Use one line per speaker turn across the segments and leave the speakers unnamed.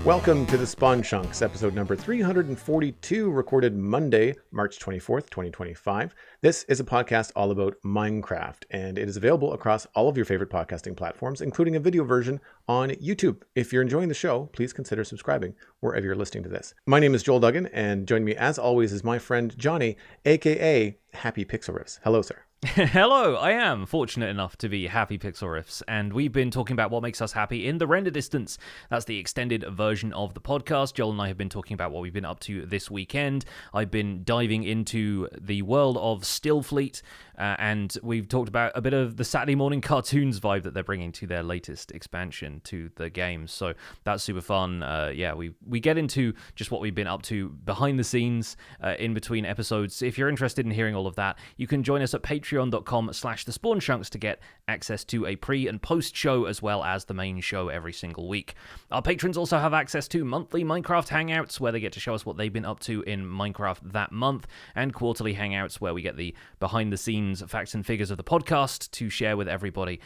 Welcome to the Spawn Chunks, episode number 342, recorded Monday, March 24th, 2025. This is a podcast all about Minecraft, and it is available across all of your favorite podcasting platforms, including a video version on YouTube. If you're enjoying the show, please consider subscribing wherever you're listening to this. My name is Joel Duggan, and joining me as always is my friend Jonny, aka Happy Pixel Riffs. Hello, sir.
Hello, I am fortunate enough to be Happy Pixel Riffs, and we've been talking about what makes us happy in the render distance. That's the extended version of the podcast. Joel and I have been talking about what we've been up to this weekend. I've been diving into the world of Stillfleet, and we've talked about a bit of the Saturday morning cartoons vibe that they're bringing to their latest expansion to the game. So that's super fun. We get into just what we've been up to behind the scenes in between episodes. If you're interested in hearing all of that, you can join us at patreon.com/thespawnchunks to get access to a pre and post show as well as the main show every single week. Our patrons also have access to monthly Minecraft hangouts where they get to show us what they've been up to in Minecraft that month, and quarterly hangouts where we get the behind the scenes facts and figures of the podcast to share with everybody.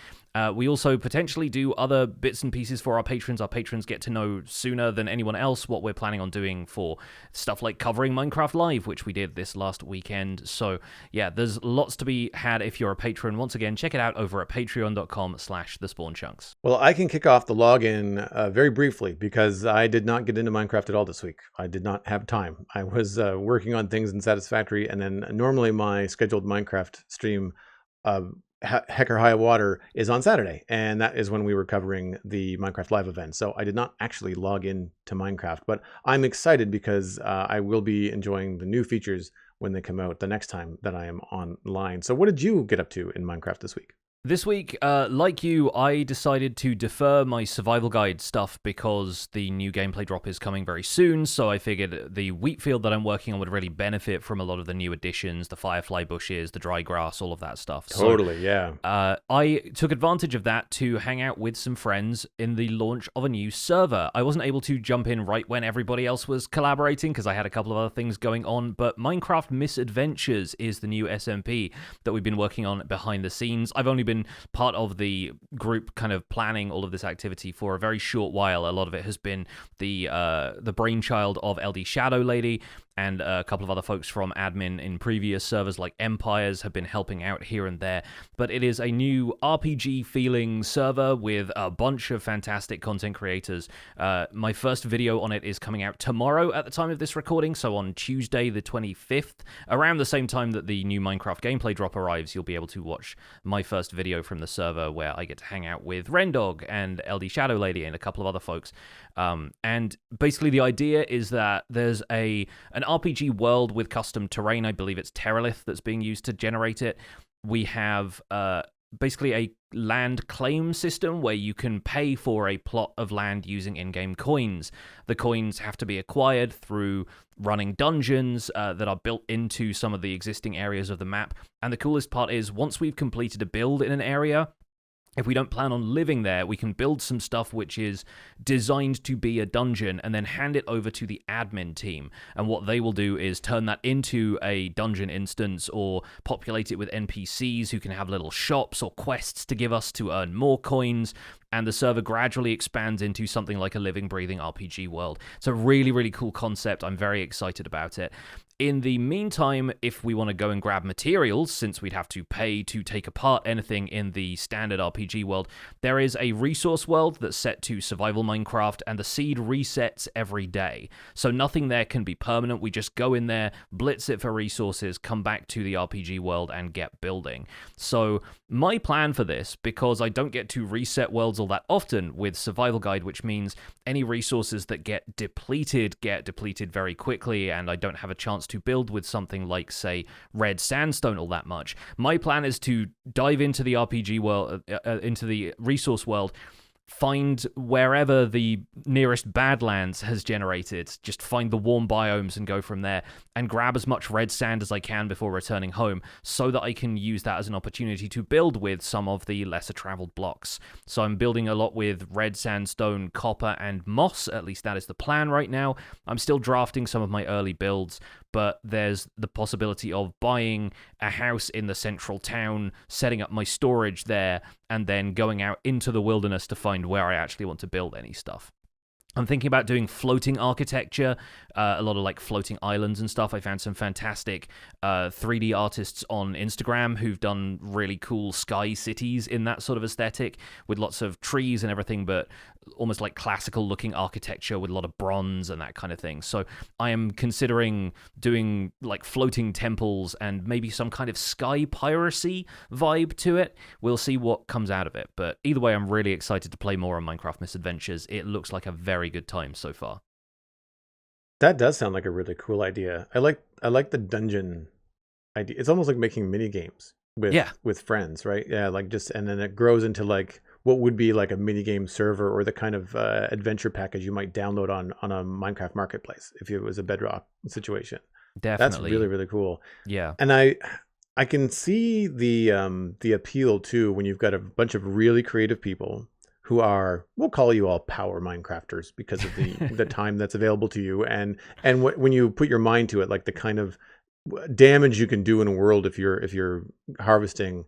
We also potentially do other bits and pieces for our patrons. Our patrons get to know sooner than anyone else what we're planning on doing for stuff like covering Minecraft Live, which we did this last weekend. So yeah, there's lots to be had if you're a patron. Once again, check it out over at patreon.com/thespawnchunks.
Well, I can kick off the login very briefly because I did not get into Minecraft at all this week. I did not have time. I was working on things in Satisfactory, and then normally my scheduled Minecraft stream, Heck or High Water, is on Saturday, and that is when we were covering the Minecraft Live event. So I did not actually log in to Minecraft, but I'm excited because I will be enjoying the new features when they come out the next time that I am online. So what did you get up to in Minecraft this week?
This week, like you, I decided to defer my survival guide stuff because the new gameplay drop is coming very soon, so I figured the wheat field that I'm working on would really benefit from a lot of the new additions, the firefly bushes, the dry grass, all of that stuff.
Totally, yeah.
I took advantage of that to hang out with some friends in the launch of a new server. I wasn't able to jump in right when everybody else was collaborating because I had a couple of other things going on, but Minecraft Misadventures is the new SMP that we've been working on behind the scenes. I've only been part of the group kind of planning all of this activity for a very short while. A lot of it has been the brainchild of LD Shadow Lady, and a couple of other folks from admin in previous servers like Empires have been helping out here and there. But it is a new RPG-feeling server with a bunch of fantastic content creators. My first video on it is coming out tomorrow at the time of this recording, so on Tuesday the 25th, around the same time that the new Minecraft gameplay drop arrives, you'll be able to watch my first video from the server where I get to hang out with Rendog and LD Shadow Lady and a couple of other folks. And basically the idea is that there's an RPG world with custom terrain. I believe it's Terralith that's being used to generate it. We have basically a land claim system where you can pay for a plot of land using in-game coins. The coins have to be acquired through running dungeons that are built into some of the existing areas of the map. And the coolest part is once we've completed a build in an area, if we don't plan on living there, we can build some stuff which is designed to be a dungeon and then hand it over to the admin team. And what they will do is turn that into a dungeon instance or populate it with NPCs who can have little shops or quests to give us to earn more coins. And the server gradually expands into something like a living, breathing RPG world. It's a really, really cool concept. I'm very excited about it. In the meantime, if we want to go and grab materials, since we'd have to pay to take apart anything in the standard RPG world, there is a resource world that's set to survival Minecraft, and the seed resets every day. So nothing there can be permanent. We just go in there, blitz it for resources, come back to the RPG world, and get building. So my plan for this, because I don't get to reset worlds all that often with survival guide, which means any resources that get depleted very quickly, and I don't have a chance to build with something like, say, red sandstone all that much. My plan is to dive into the RPG world, into the resource world, find wherever the nearest Badlands has generated, just find the warm biomes and go from there, and grab as much red sand as I can before returning home so that I can use that as an opportunity to build with some of the lesser traveled blocks. So I'm building a lot with red sandstone, copper, and moss. At least that is the plan right now. I'm still drafting some of my early builds, but there's the possibility of buying a house in the central town, setting up my storage there, and then going out into the wilderness to find where I actually want to build any stuff. I'm thinking about doing floating architecture, a lot of like floating islands and stuff. I found some fantastic 3D artists on Instagram who've done really cool sky cities in that sort of aesthetic with lots of trees and everything, but almost like classical looking architecture with a lot of bronze and that kind of thing. So I am considering doing like floating temples and maybe some kind of sky piracy vibe to it. We'll see what comes out of it. But either way, I'm really excited to play more on Minecraft Misadventures. It looks like a very good time so far.
That does sound like a really cool idea. I like the dungeon idea. It's almost like making mini games
Yeah,
with friends, right? Yeah, like just and then it grows into like what would be like a mini game server or the kind of adventure package you might download on a Minecraft marketplace if it was a Bedrock situation. That's
definitely.
really really cool.
Yeah.
And I can see the appeal too when you've got a bunch of really creative people who are, we'll call you all power Minecrafters because of the time that's available to you, and when you put your mind to it, like the kind of damage you can do in a world if you're harvesting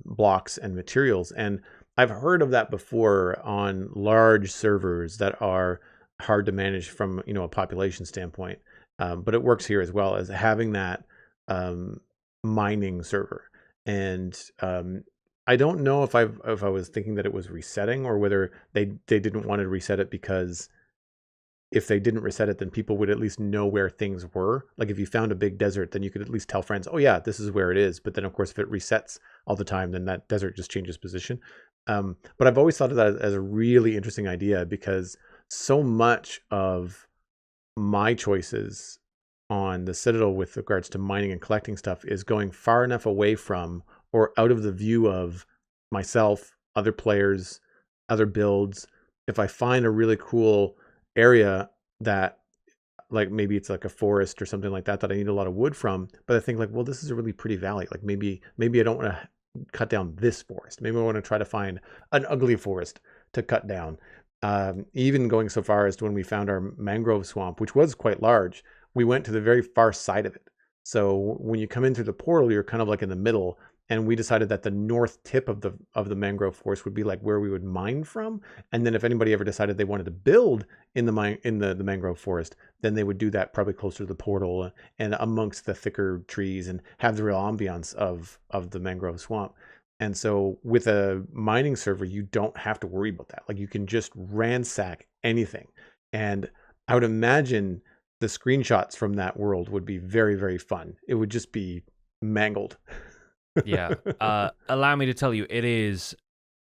blocks and materials. And I've heard of that before on large servers that are hard to manage from a population standpoint. But it works here as well as having that um, mining server. And I don't know if I was thinking that it was resetting or whether they didn't want to reset it because if they didn't reset it, then people would at least know where things were. Like if you found a big desert, then you could at least tell friends, oh yeah, this is where it is. But then of course, if it resets all the time, then that desert just changes position. But I've always thought of that as a really interesting idea because so much of my choices on the Citadel with regards to mining and collecting stuff is going far enough away from or out of the view of myself, other players, other builds. If I find a really cool area that like maybe it's like a forest or something like that I need a lot of wood from, but I think like, well, this is a really pretty valley. Like maybe I don't want to cut down this forest. Maybe I want to try to find an ugly forest to cut down. Even going so far as to when we found our mangrove swamp, which was quite large, we went to the very far side of it. So when you come in through the portal, you're kind of like in the middle. And we decided that the north tip of the mangrove forest would be like where we would mine from. And then if anybody ever decided they wanted to build in the mangrove forest, then they would do that probably closer to the portal and amongst the thicker trees and have the real ambiance of the mangrove swamp. And so with a mining server, you don't have to worry about that. Like you can just ransack anything. And I would imagine the screenshots from that world would be very, very fun. It would just be mangled.
Yeah. Allow me to tell you, it is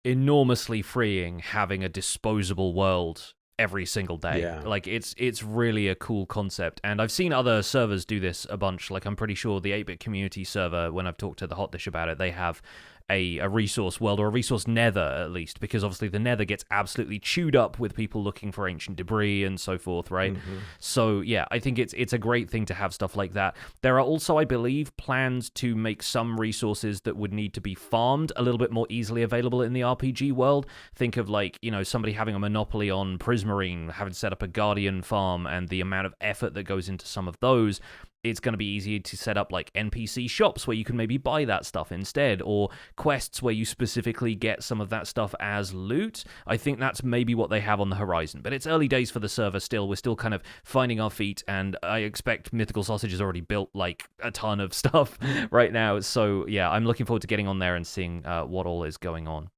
enormously freeing having a disposable world every single day.
Yeah.
Like it's really a cool concept, and I've seen other servers do this a bunch. Like I'm pretty sure the 8-bit community server, when I've talked to the Hot Dish about it, they have a resource world or a resource nether at least, because obviously the nether gets absolutely chewed up with people looking for ancient debris and so forth, right?
Mm-hmm.
So yeah, I think it's a great thing to have stuff like that. There are also, I believe, plans to make some resources that would need to be farmed a little bit more easily available in the RPG world. Think of like, somebody having a monopoly on prismarine, having set up a guardian farm, and the amount of effort that goes into some of those. It's going to be easier to set up like NPC shops where you can maybe buy that stuff instead, or quests where you specifically get some of that stuff as loot. I think that's maybe what they have on the horizon, but it's early days for the server still. We're still kind of finding our feet, and I expect Mythical Sausage has already built like a ton of stuff right now. So yeah, I'm looking forward to getting on there and seeing what all is going on.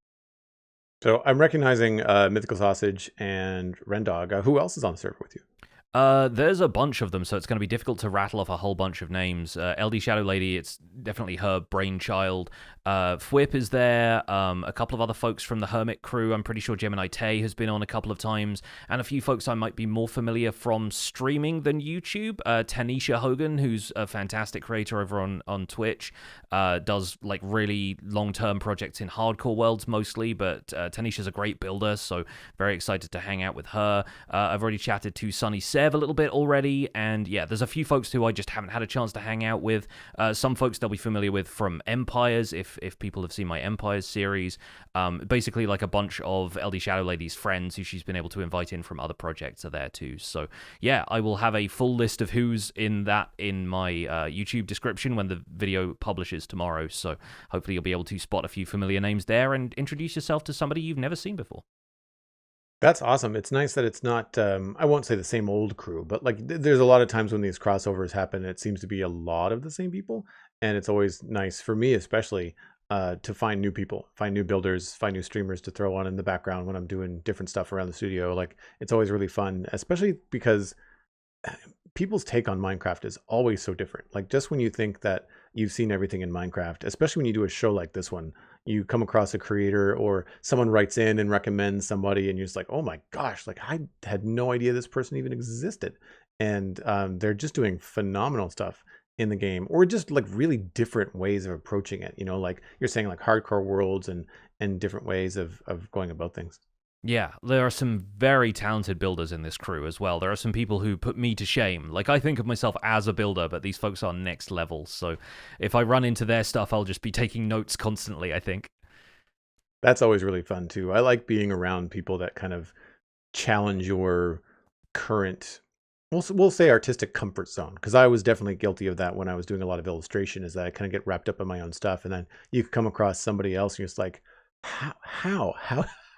So I'm recognizing Mythical Sausage and Rendog. Who else is on the server with you?
There's a bunch of them, so it's going to be difficult to rattle off a whole bunch of names. LD Shadow Lady, it's definitely her brainchild. Fwip is there. A couple of other folks from the Hermit crew. I'm pretty sure Gemini Tay has been on a couple of times, and a few folks I might be more familiar from streaming than YouTube. Tanisha Hogan, who's a fantastic creator over on Twitch, does like really long-term projects in hardcore worlds mostly, but Tanisha's a great builder, so very excited to hang out with her. I've already chatted to Sunny Sev a little bit already, and yeah, there's a few folks who I just haven't had a chance to hang out with. Some folks they'll be familiar with from Empires, if people have seen my Empires series. Basically like a bunch of LD Shadow Lady's friends who she's been able to invite in from other projects are there too. So yeah, I will have a full list of who's in my YouTube description when the video publishes tomorrow, so hopefully you'll be able to spot a few familiar names there and introduce yourself to somebody you've never seen before.
That's awesome. It's nice that it's not, I won't say the same old crew, but like there's a lot of times when these crossovers happen, it seems to be a lot of the same people. And it's always nice for me, especially, to find new people, find new builders, find new streamers to throw on in the background when I'm doing different stuff around the studio. Like it's always really fun, especially because people's take on Minecraft is always so different. Like just when you think that you've seen everything in Minecraft, especially when you do a show like this one, you come across a creator or someone writes in and recommends somebody and you're just like, oh my gosh, like I had no idea this person even existed. And they're just doing phenomenal stuff in the game, or just like really different ways of approaching it. You know, like you're saying, like hardcore worlds and different ways of going about things.
Yeah, there are some very talented builders in this crew as well. There are some people who put me to shame. Like, I think of myself as a builder, but these folks are next level. So if I run into their stuff, I'll just be taking notes constantly, I think.
That's always really fun too. I like being around people that kind of challenge your current, we'll say artistic comfort zone, because I was definitely guilty of that when I was doing a lot of illustration, is that I kind of get wrapped up in my own stuff, and then you come across somebody else and you're just like, how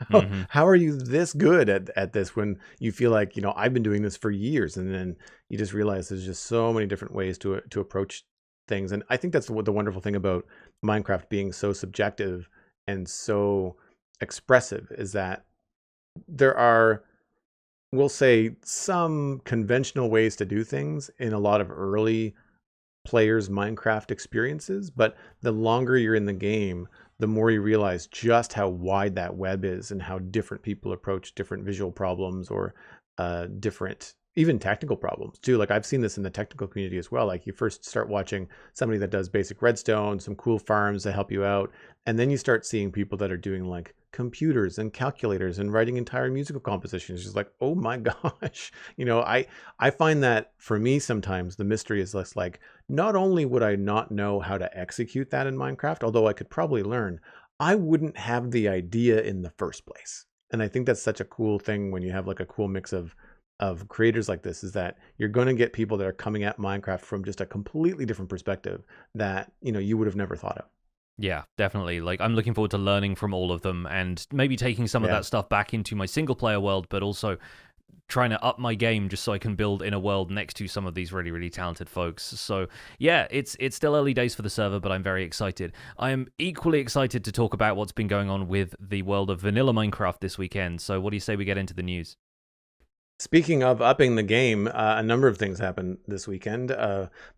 Hmm.
how are you this good at this, when you feel like, I've been doing this for years, and then you just realize there's just so many different ways to approach things. And I think that's the wonderful thing about Minecraft being so subjective and so expressive, is that there are, we'll say, some conventional ways to do things in a lot of early players' Minecraft experiences, but the longer you're in the game, the more you realize just how wide that web is and how different people approach different visual problems, or different, even technical problems too. Like I've seen this in the technical community as well. Like you first start watching somebody that does basic redstone, some cool farms that help you out, and then you start seeing people that are doing like computers and calculators and writing entire musical compositions. Just like, oh my gosh, I find that for me sometimes the mystery is less like, not only would I not know how to execute that in Minecraft, although I could probably learn, I wouldn't have the idea in the first place. And I think that's such a cool thing when you have like a cool mix of creators like this, is that you're going to get people that are coming at Minecraft from just a completely different perspective that, you would have never thought of.
Yeah, definitely. Like, I'm looking forward to learning from all of them and maybe taking some of
Yeah.
that stuff back into my single player world, but also trying to up my game just so I can build in a world next to some of these really, really talented folks. So yeah, it's still early days for the server, but I'm very excited. I am equally excited to talk about what's been going on with the world of vanilla Minecraft this weekend. So what do you say we get into the news?
Speaking of upping the game, a number of things happened this weekend.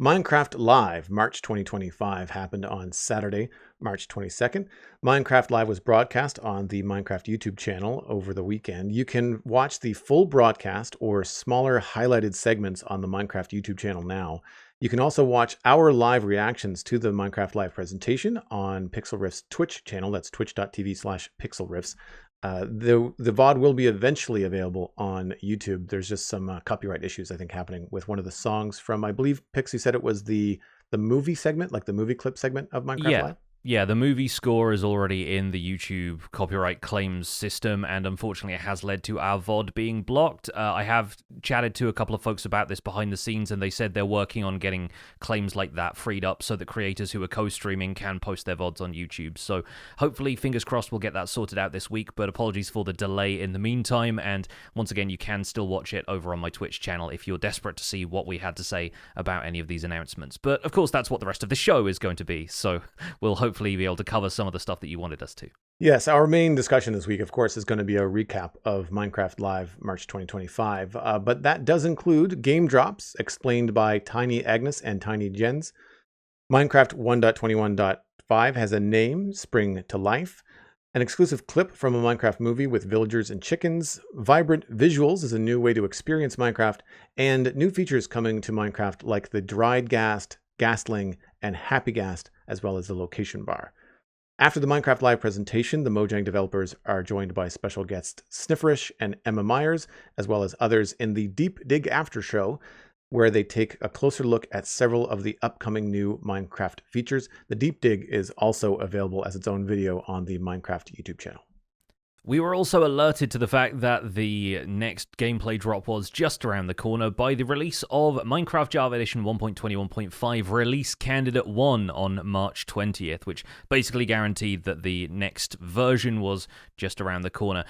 Minecraft Live, March 2025, happened on Saturday, March 22nd. Minecraft Live was broadcast on the Minecraft YouTube channel over the weekend. You can watch the full broadcast or smaller highlighted segments on the Minecraft YouTube channel now. You can also watch our live reactions to the Minecraft Live presentation on Pixel Riff's Twitch channel. That's twitch.tv/pixelriffs. The VOD will be eventually available on YouTube. There's just some copyright issues, I think, happening with one of the songs from, I believe Pixie said it was the movie segment, like the movie clip segment of Minecraft
Yeah.
Live.
Yeah, the movie score is already in the YouTube copyright claims system, and unfortunately, it has led to our VOD being blocked. I have chatted to a couple of folks about this behind the scenes, and they said they're working on getting claims like that freed up so that creators who are co-streaming can post their VODs on YouTube. So hopefully, fingers crossed, we'll get that sorted out this week, but apologies for the delay in the meantime. And once again, you can still watch it over on my Twitch channel if you're desperate to see what we had to say about any of these announcements. But of course, that's what the rest of the show is going to be, so we'll hopefully be able to cover some of the stuff that you wanted us to.
Yes, our main discussion this week, of course, is going to be a recap of Minecraft Live March 2025. But that does include game drops explained by Tiny Agnes and Tiny Jens. Minecraft 1.21.5 has a name, Spring to Life. An exclusive clip from a Minecraft movie with villagers and chickens. Vibrant visuals is a new way to experience Minecraft. And new features coming to Minecraft like the dried Ghast, Ghastling, and Happy Ghast, as well as the location bar. After the Minecraft Live presentation, the Mojang developers are joined by special guests Snifferish and Emma Myers, as well as others in the Deep Dig After Show, where they take a closer look at several of the upcoming new Minecraft features. The Deep Dig is also available as its own video on the Minecraft YouTube channel.
We were also alerted to the fact that the next gameplay drop was just around the corner by the release of Minecraft Java Edition 1.21.5 Release Candidate 1 on March 20th, which basically guaranteed that the next version was just around the corner.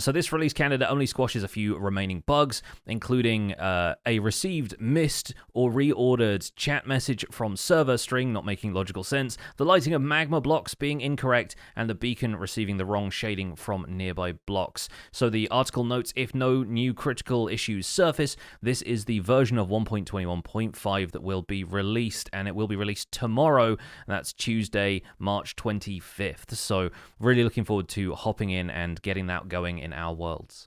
So this release candidate only squashes a few remaining bugs, including a received, missed, or reordered chat message from server string not making logical sense, the lighting of magma blocks being incorrect, and the beacon receiving the wrong shading from nearby blocks. So the article notes, if no new critical issues surface, this is the version of 1.21.5 that will be released, and it will be released tomorrow. That's Tuesday, March 25th. So really looking forward to hopping in and getting that going in our worlds.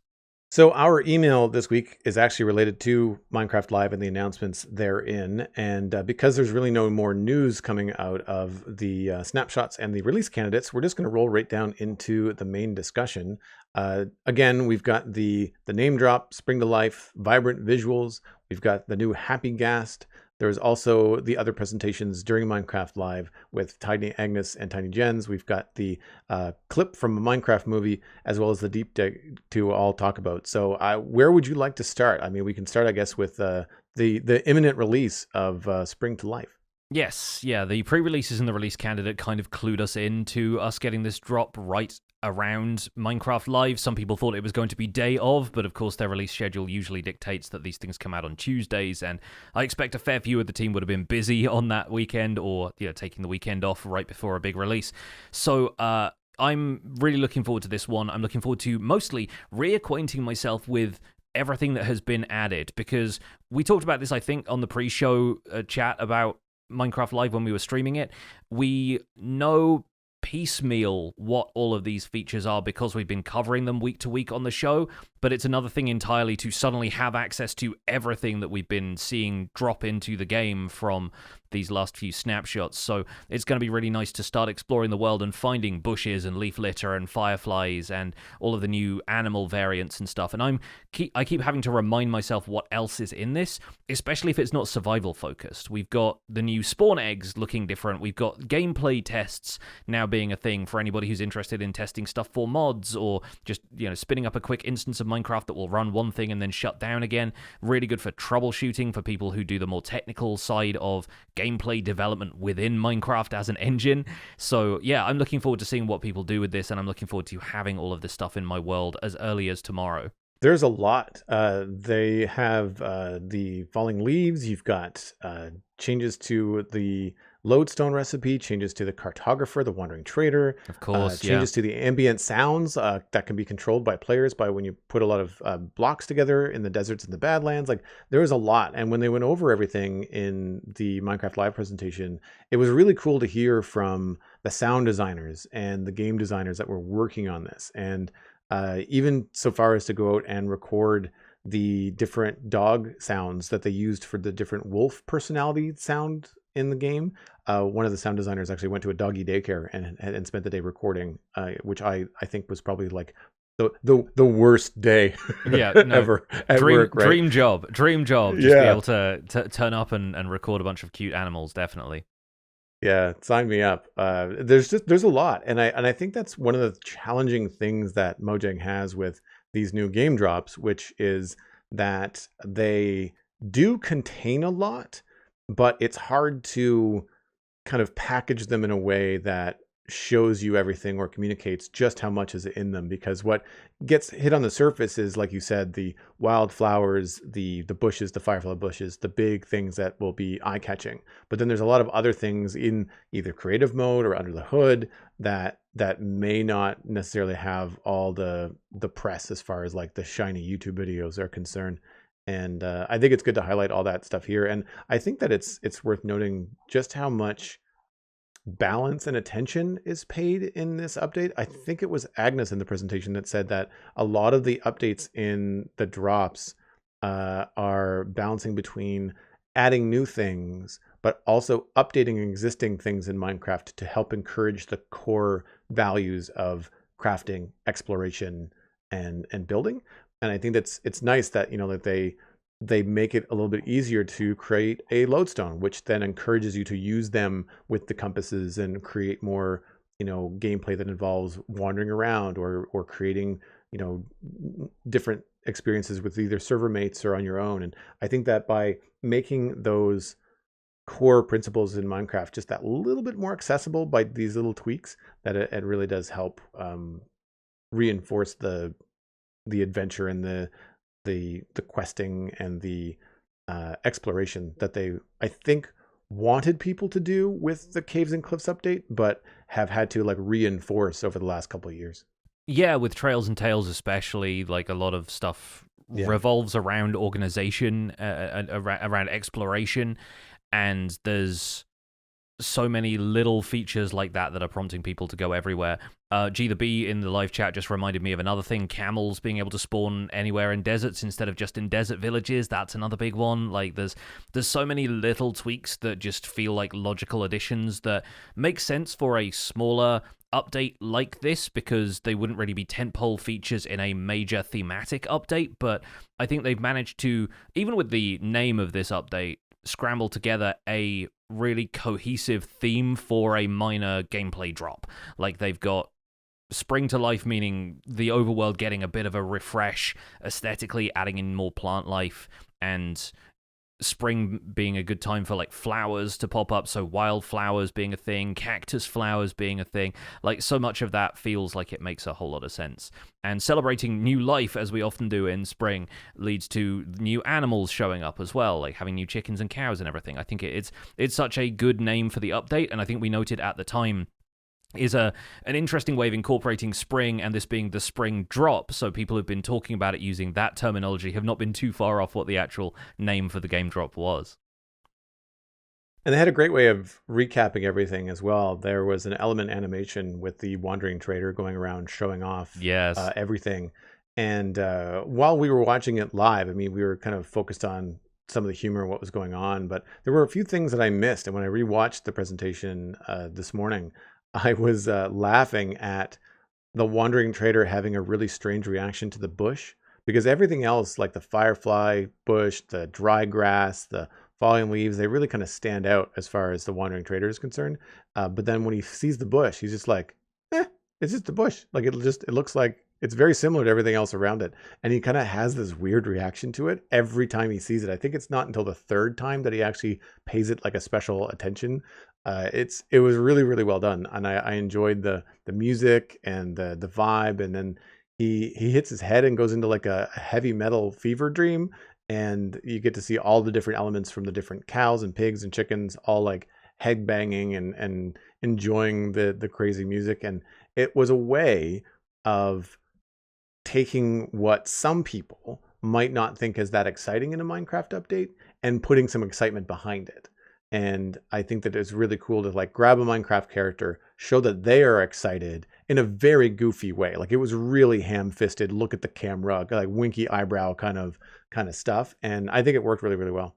So our email this week is actually related to Minecraft Live and the announcements therein. And because there's really no more news coming out of the snapshots and the release candidates, we're just going to roll right down into the main discussion. Again, we've got the name drop, spring to life, vibrant visuals. We've got the new Happy Ghast. There's also the other presentations during Minecraft Live with Tiny Agnes and Tiny Jens. We've got the clip from a Minecraft movie, as well as the deep dig to all talk about. So where would you like to start? I mean, we can start, I guess, with the imminent release of Spring to Life.
Yes, yeah, the pre-releases and the release candidate kind of clued us into us getting this drop right around Minecraft Live. Some people thought it was going to be day of, but of course their release schedule usually dictates that these things come out on Tuesdays, and I expect a fair few of the team would have been busy on that weekend, or taking the weekend off right before a big release. So I'm really looking forward to this one. I'm looking forward to mostly reacquainting myself with everything that has been added, because we talked about this, I think, on the pre-show chat about Minecraft Live when we were streaming it. We know piecemeal what all of these features are because we've been covering them week to week on the show, but it's another thing entirely to suddenly have access to everything that we've been seeing drop into the game from these last few snapshots. So it's going to be really nice to start exploring the world and finding bushes and leaf litter and fireflies and all of the new animal variants and stuff. And I keep having to remind myself what else is in this, especially if it's not survival focused. We've got the new spawn eggs looking different. We've got gameplay tests now being a thing for anybody who's interested in testing stuff for mods, or just spinning up a quick instance of Minecraft that will run one thing and then shut down again. Really good for troubleshooting for people who do the more technical side of gameplay development within Minecraft as an engine. So yeah, I'm looking forward to seeing what people do with this, and I'm looking forward to having all of this stuff in my world as early as tomorrow.
There's a lot. They have the falling leaves. You've got changes to the lodestone recipe, changes to the cartographer, the wandering trader,
of course,
changes to the ambient sounds that can be controlled by players by when you put a lot of blocks together in the deserts and the Badlands. Like, there was a lot. And when they went over everything in the Minecraft Live presentation, it was really cool to hear from the sound designers and the game designers that were working on this. And even so far as to go out and record the different dog sounds that they used for the different wolf personality sound in the game. One of the sound designers actually went to a doggy daycare and spent the day recording, which I think was probably like the worst day ever at work. Right?
Dream job. Just be able to turn up and record a bunch of cute animals, definitely.
Yeah, sign me up. There's a lot, and I think that's one of the challenging things that Mojang has with these new game drops, which is that they do contain a lot, but it's hard to kind of package them in a way that shows you everything or communicates just how much is in them, because what gets hit on the surface is, like you said, the wildflowers, the bushes, the firefly bushes, the big things that will be eye-catching. But then there's a lot of other things in either creative mode or under the hood that may not necessarily have all the press as far as like the shiny YouTube videos are concerned. And I think it's good to highlight all that stuff here. And I think that it's worth noting just how much balance and attention is paid in this update. I think it was Agnes in the presentation that said that a lot of the updates in the drops are balancing between adding new things, but also updating existing things in Minecraft to help encourage the core values of crafting, exploration, and building. And I think it's nice that that they make it a little bit easier to create a lodestone, which then encourages you to use them with the compasses and create more gameplay that involves wandering around or creating, different experiences with either server mates or on your own. And I think that by making those core principles in Minecraft just that little bit more accessible by these little tweaks, that it really does help reinforce the adventure and the questing and the exploration that they, I think, wanted people to do with the Caves and Cliffs update, but have had to like reinforce over the last couple of years.
Yeah, with Trails and Tales especially, like a lot of stuff revolves around organization, around exploration, and there's so many little features like that are prompting people to go everywhere. G the Bee in the live chat just reminded me of another thing: camels being able to spawn anywhere in deserts instead of just in desert villages. That's another big one. Like there's so many little tweaks that just feel like logical additions that make sense for a smaller update like this, because they wouldn't really be tentpole features in a major thematic update. But I think they've managed to, even with the name of this update, scramble together a really cohesive theme for a minor gameplay drop. Like they've got spring to life, meaning the overworld getting a bit of a refresh aesthetically, adding in more plant life, and spring being a good time for like flowers to pop up, so wildflowers being a thing, cactus flowers being a thing. Like so much of that feels like it makes a whole lot of sense. And celebrating new life, as we often do in spring, leads to new animals showing up as well, like having new chickens and cows and everything. I think it's such a good name for the update, and I think we noted at the time is an interesting way of incorporating spring, and this being the spring drop, so people who've been talking about it using that terminology have not been too far off what the actual name for the game drop was.
And they had a great way of recapping everything as well. There was an element animation with the wandering trader going around showing off everything. And while we were watching it live, I mean, we were kind of focused on some of the humor and what was going on, but there were a few things that I missed. And when I rewatched the presentation this morning, I was laughing at the wandering trader having a really strange reaction to the bush, because everything else, like the firefly bush, the dry grass, the falling leaves, they really kind of stand out as far as the wandering trader is concerned. But then when he sees the bush, he's just like, it's just a bush. Like it looks like it's very similar to everything else around it. And he kind of has this weird reaction to it every time he sees it. I think it's not until the third time that he actually pays it like a special attention. It was really, really well done. And I enjoyed the music and the vibe. And then he hits his head and goes into like a heavy metal fever dream. And you get to see all the different elements from the different cows and pigs and chickens, all like head banging and enjoying the crazy music. And it was a way of taking what some people might not think is that exciting in a Minecraft update and putting some excitement behind it. And I think that it's really cool to like grab a Minecraft character, show that they are excited in a very goofy way. Like it was really ham-fisted, look at the camera, like winky eyebrow kind of stuff. And I think it worked really, really well.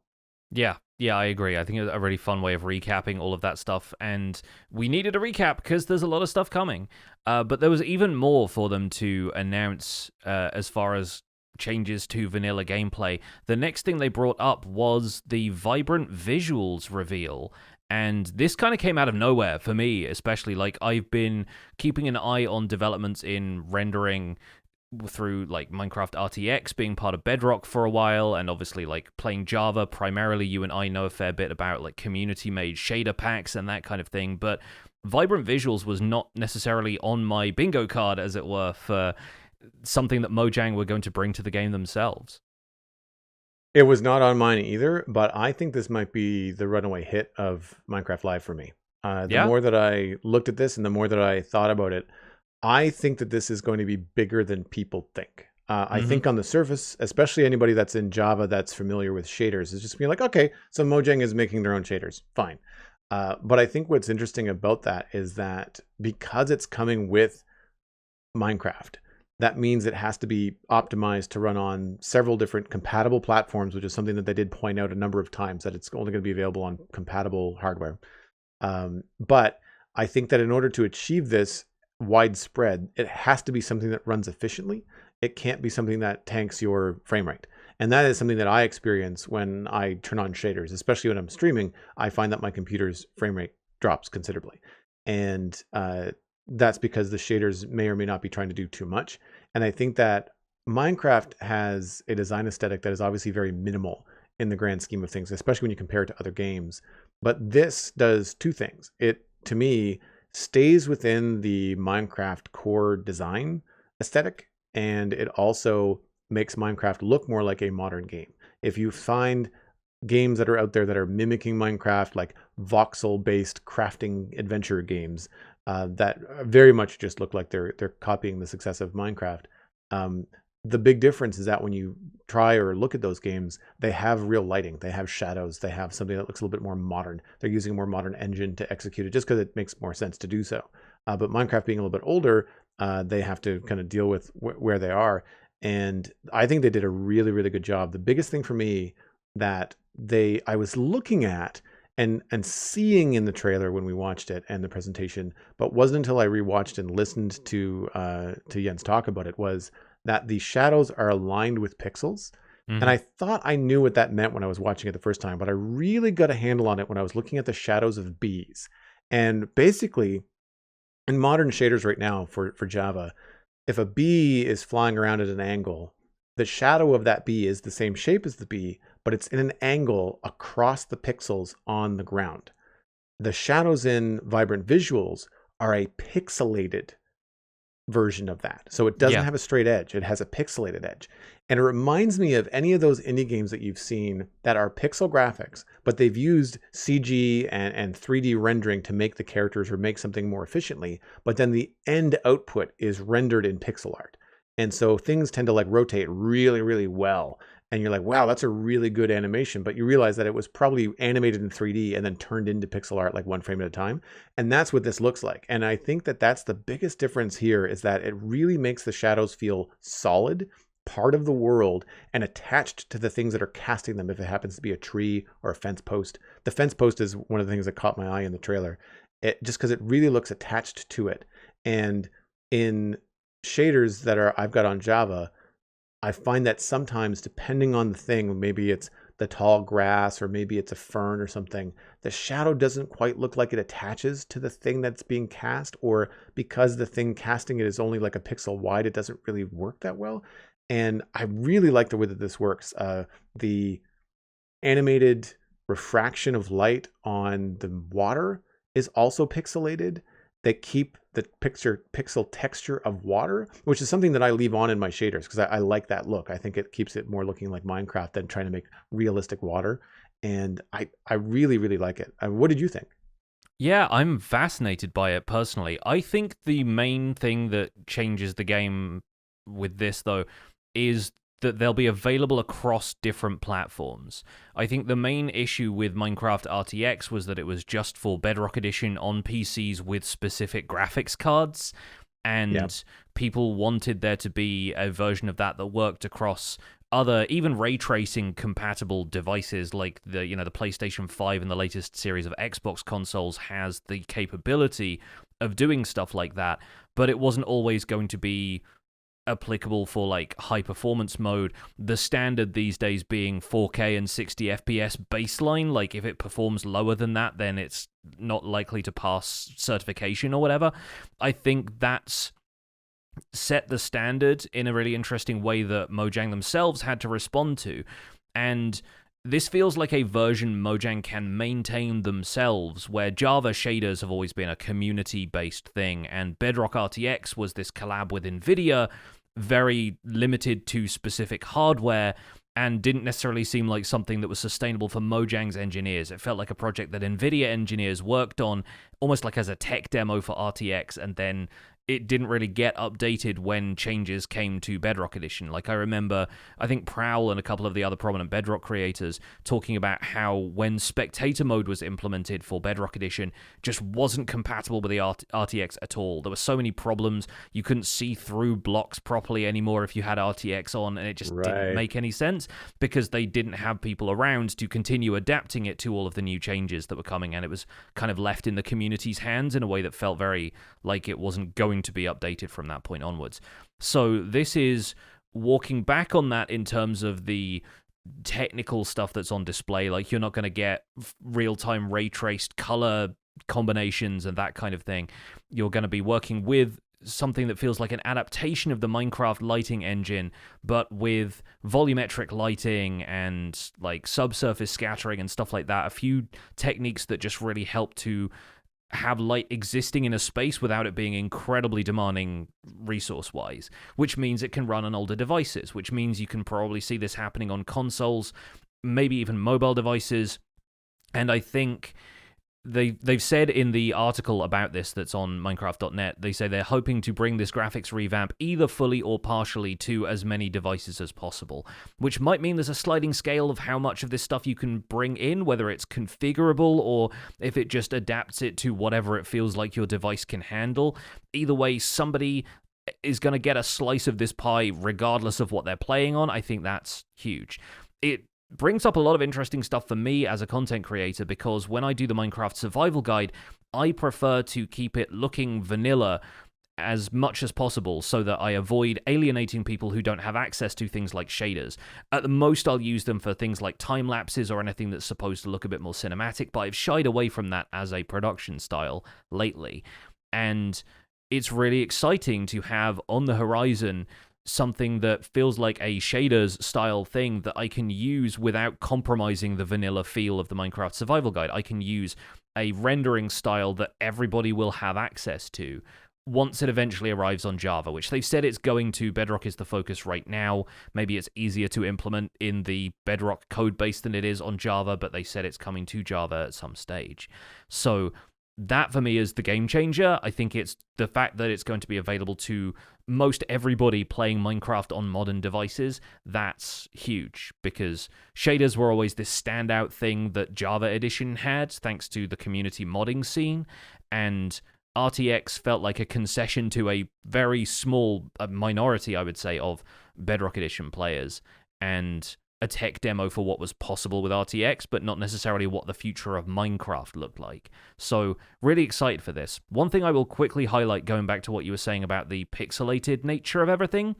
Yeah, I agree. I think it's a really fun way of recapping all of that stuff, and we needed a recap because there's a lot of stuff coming. But there was even more for them to announce as far as changes to vanilla gameplay. The next thing they brought up was the vibrant visuals reveal, and this kind of came out of nowhere for me, especially. Like, I've been keeping an eye on developments in rendering through like Minecraft RTX being part of Bedrock for a while, and obviously like playing Java primarily, you and I know a fair bit about like community made shader packs and that kind of thing, but vibrant visuals was not necessarily on my bingo card, as it were, for something that Mojang were going to bring to the game themselves.
It was not on mine either, but I think this might be the runaway hit of Minecraft Live for me. The more that I looked at this and the more that I thought about it, I think that this is going to be bigger than people think. I think on the surface, especially anybody that's in Java that's familiar with shaders, is just being like, okay, so Mojang is making their own shaders. Fine. But I think what's interesting about that is that because it's coming with Minecraft, that means it has to be optimized to run on several different compatible platforms, which is something that they did point out a number of times, that it's only going to be available on compatible hardware. But I think that in order to achieve this widespread, it has to be something that runs efficiently. It can't be something that tanks your frame rate. And that is something that I experience when I turn on shaders, especially when I'm streaming. I find that my computer's frame rate drops considerably. And that's because the shaders may or may not be trying to do too much. And I think that Minecraft has a design aesthetic that is obviously very minimal in the grand scheme of things, especially when you compare it to other games. But this does two things. It, to me, stays within the Minecraft core design aesthetic, and it also makes Minecraft look more like a modern game. If you find games that are out there that are mimicking Minecraft, like voxel-based crafting adventure games, that very much just look like they're copying the success of Minecraft. The big difference is that when you try or look at those games, they have real lighting, they have shadows, they have something that looks a little bit more modern. They're using a more modern engine to execute it just because it makes more sense to do so. But Minecraft being a little bit older, they have to kind of deal with where they are. And I think they did a really, really good job. The biggest thing for me that I was looking at and seeing in the trailer when we watched it and the presentation, but wasn't until I rewatched and listened to Jens talk about it, was that the shadows are aligned with pixels.
Mm-hmm.
And I thought I knew what that meant when I was watching it the first time, but I really got a handle on it when I was looking at the shadows of bees. And basically, in modern shaders right now for Java, if a bee is flying around at an angle, the shadow of that bee is the same shape as the bee, but it's in an angle across the pixels on the ground. The shadows in Vibrant Visuals are a pixelated version of that. So it doesn't have a straight edge. It has a pixelated edge. And it reminds me of any of those indie games that you've seen that are pixel graphics, but they've used CG and 3D rendering to make the characters or make something more efficiently, but then the end output is rendered in pixel art. And so things tend to like rotate really, really well. And you're like, wow, that's a really good animation. But you realize that it was probably animated in 3D and then turned into pixel art like one frame at a time. And that's what this looks like. And I think that that's the biggest difference here, is that it really makes the shadows feel solid, part of the world, and attached to the things that are casting them, if it happens to be a tree or a fence post. The fence post is one of the things that caught my eye in the trailer, just because it really looks attached to it. And in shaders that I've got on Java, I find that sometimes, depending on the thing, maybe it's the tall grass or maybe it's a fern or something, the shadow doesn't quite look like it attaches to the thing that's being cast, or because the thing casting it is only like a pixel wide, it doesn't really work that well. And I really like the way that this works. The animated refraction of light on the water is also pixelated. They keep the pixel texture of water, which is something that I leave on in my shaders because I like that look. I think it keeps it more looking like Minecraft than trying to make realistic water. And I really, really like it. What did you think?
Yeah, I'm fascinated by it personally. I think the main thing that changes the game with this, though, is that they'll be available across different platforms. I think the main issue with Minecraft RTX was that it was just for Bedrock Edition on PCs with specific graphics cards, and people wanted there to be a version of that worked across other, even ray tracing compatible devices, like the PlayStation 5 and the latest series of Xbox consoles has the capability of doing stuff like that, but it wasn't always going to be applicable for like high performance mode. The standard these days being 4K and 60 FPS baseline. Like if it performs lower than that, then it's not likely to pass certification or whatever. I think that's set the standard in a really interesting way that Mojang themselves had to respond to. And this feels like a version Mojang can maintain themselves, where Java shaders have always been a community-based thing, and Bedrock RTX was this collab with NVIDIA, very limited to specific hardware, and didn't necessarily seem like something that was sustainable for Mojang's engineers. It felt like a project that NVIDIA engineers worked on, almost like as a tech demo for RTX, and then it didn't really get updated when changes came to Bedrock Edition. Like I remember, I think Prowl and a couple of the other prominent Bedrock creators talking about how when Spectator mode was implemented for Bedrock Edition, just wasn't compatible with the RTX at all. There were so many problems. You couldn't see through blocks properly anymore if you had RTX on, and it just didn't make any sense because they didn't have people around to continue adapting it to all of the new changes that were coming, and it was kind of left in the community's hands in a way that felt very like it wasn't going to be updated from that point onwards. So this is walking back on that in terms of the technical stuff that's on display. Like you're not going to get real-time ray traced color combinations and that kind of thing. You're going to be working with something that feels like an adaptation of the Minecraft lighting engine, but with volumetric lighting and like subsurface scattering and stuff like that. A few techniques that just really help to have light existing in a space without it being incredibly demanding resource-wise, which means it can run on older devices, which means you can probably see this happening on consoles, maybe even mobile devices. And I think they've said in the article about this that's on Minecraft.net, they say they're hoping to bring this graphics revamp either fully or partially to as many devices as possible, which might mean there's a sliding scale of how much of this stuff you can bring in, whether it's configurable or if it just adapts it to whatever it feels like your device can handle. Either way, somebody is going to get a slice of this pie regardless of what they're playing on. I think that's huge. It brings up a lot of interesting stuff for me as a content creator, because when I do the Minecraft survival guide, I prefer to keep it looking vanilla as much as possible so that I avoid alienating people who don't have access to things like shaders. At the most, I'll use them for things like time lapses or anything that's supposed to look a bit more cinematic, but I've shied away from that as a production style lately. And it's really exciting to have on the horizon something that feels like a shaders style thing that I can use without compromising the vanilla feel of the Minecraft survival guide. I can use a rendering style that everybody will have access to once it eventually arrives on Java, which they've said it's going to. Bedrock is the focus right now. Maybe it's easier to implement in the Bedrock code base than it is on Java, but they said it's coming to Java at some stage. So that for me is the game changer. I think it's the fact that it's going to be available to most everybody playing Minecraft on modern devices. That's huge, because shaders were always this standout thing that Java Edition had, thanks to the community modding scene, and RTX felt like a concession to a very small minority, I would say, of Bedrock Edition players, and a tech demo for what was possible with RTX, but not necessarily what the future of Minecraft looked like. So, really excited for this. One thing I will quickly highlight, going back to what you were saying about the pixelated nature of everything,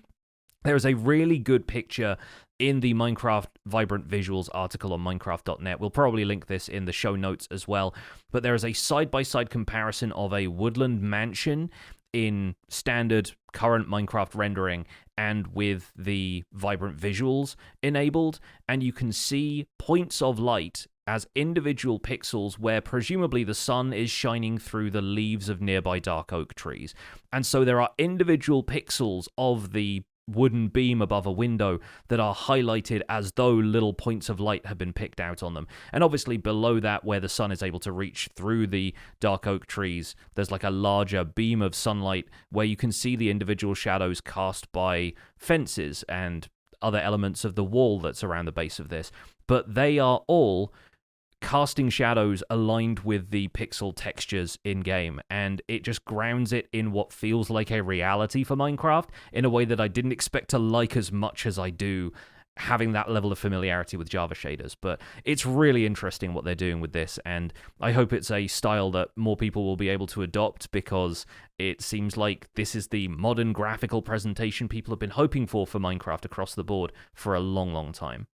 there is a really good picture in the Minecraft Vibrant Visuals article on Minecraft.net. We'll probably link this in the show notes as well, but there is a side-by-side comparison of a woodland mansion in standard current Minecraft rendering and with the Vibrant Visuals enabled, and you can see points of light as individual pixels where presumably the sun is shining through the leaves of nearby dark oak trees. And so there are individual pixels of the wooden beam above a window that are highlighted as though little points of light have been picked out on them. And obviously below that, where the sun is able to reach through the dark oak trees, there's like a larger beam of sunlight where you can see the individual shadows cast by fences and other elements of the wall that's around the base of this. But they are all casting shadows aligned with the pixel textures in-game, and it just grounds it in what feels like a reality for Minecraft in a way that I didn't expect to like as much as I do, having that level of familiarity with Java shaders. But it's really interesting what they're doing with this, and I hope it's a style that more people will be able to adopt, because it seems like this is the modern graphical presentation people have been hoping for Minecraft across the board for a long, long time.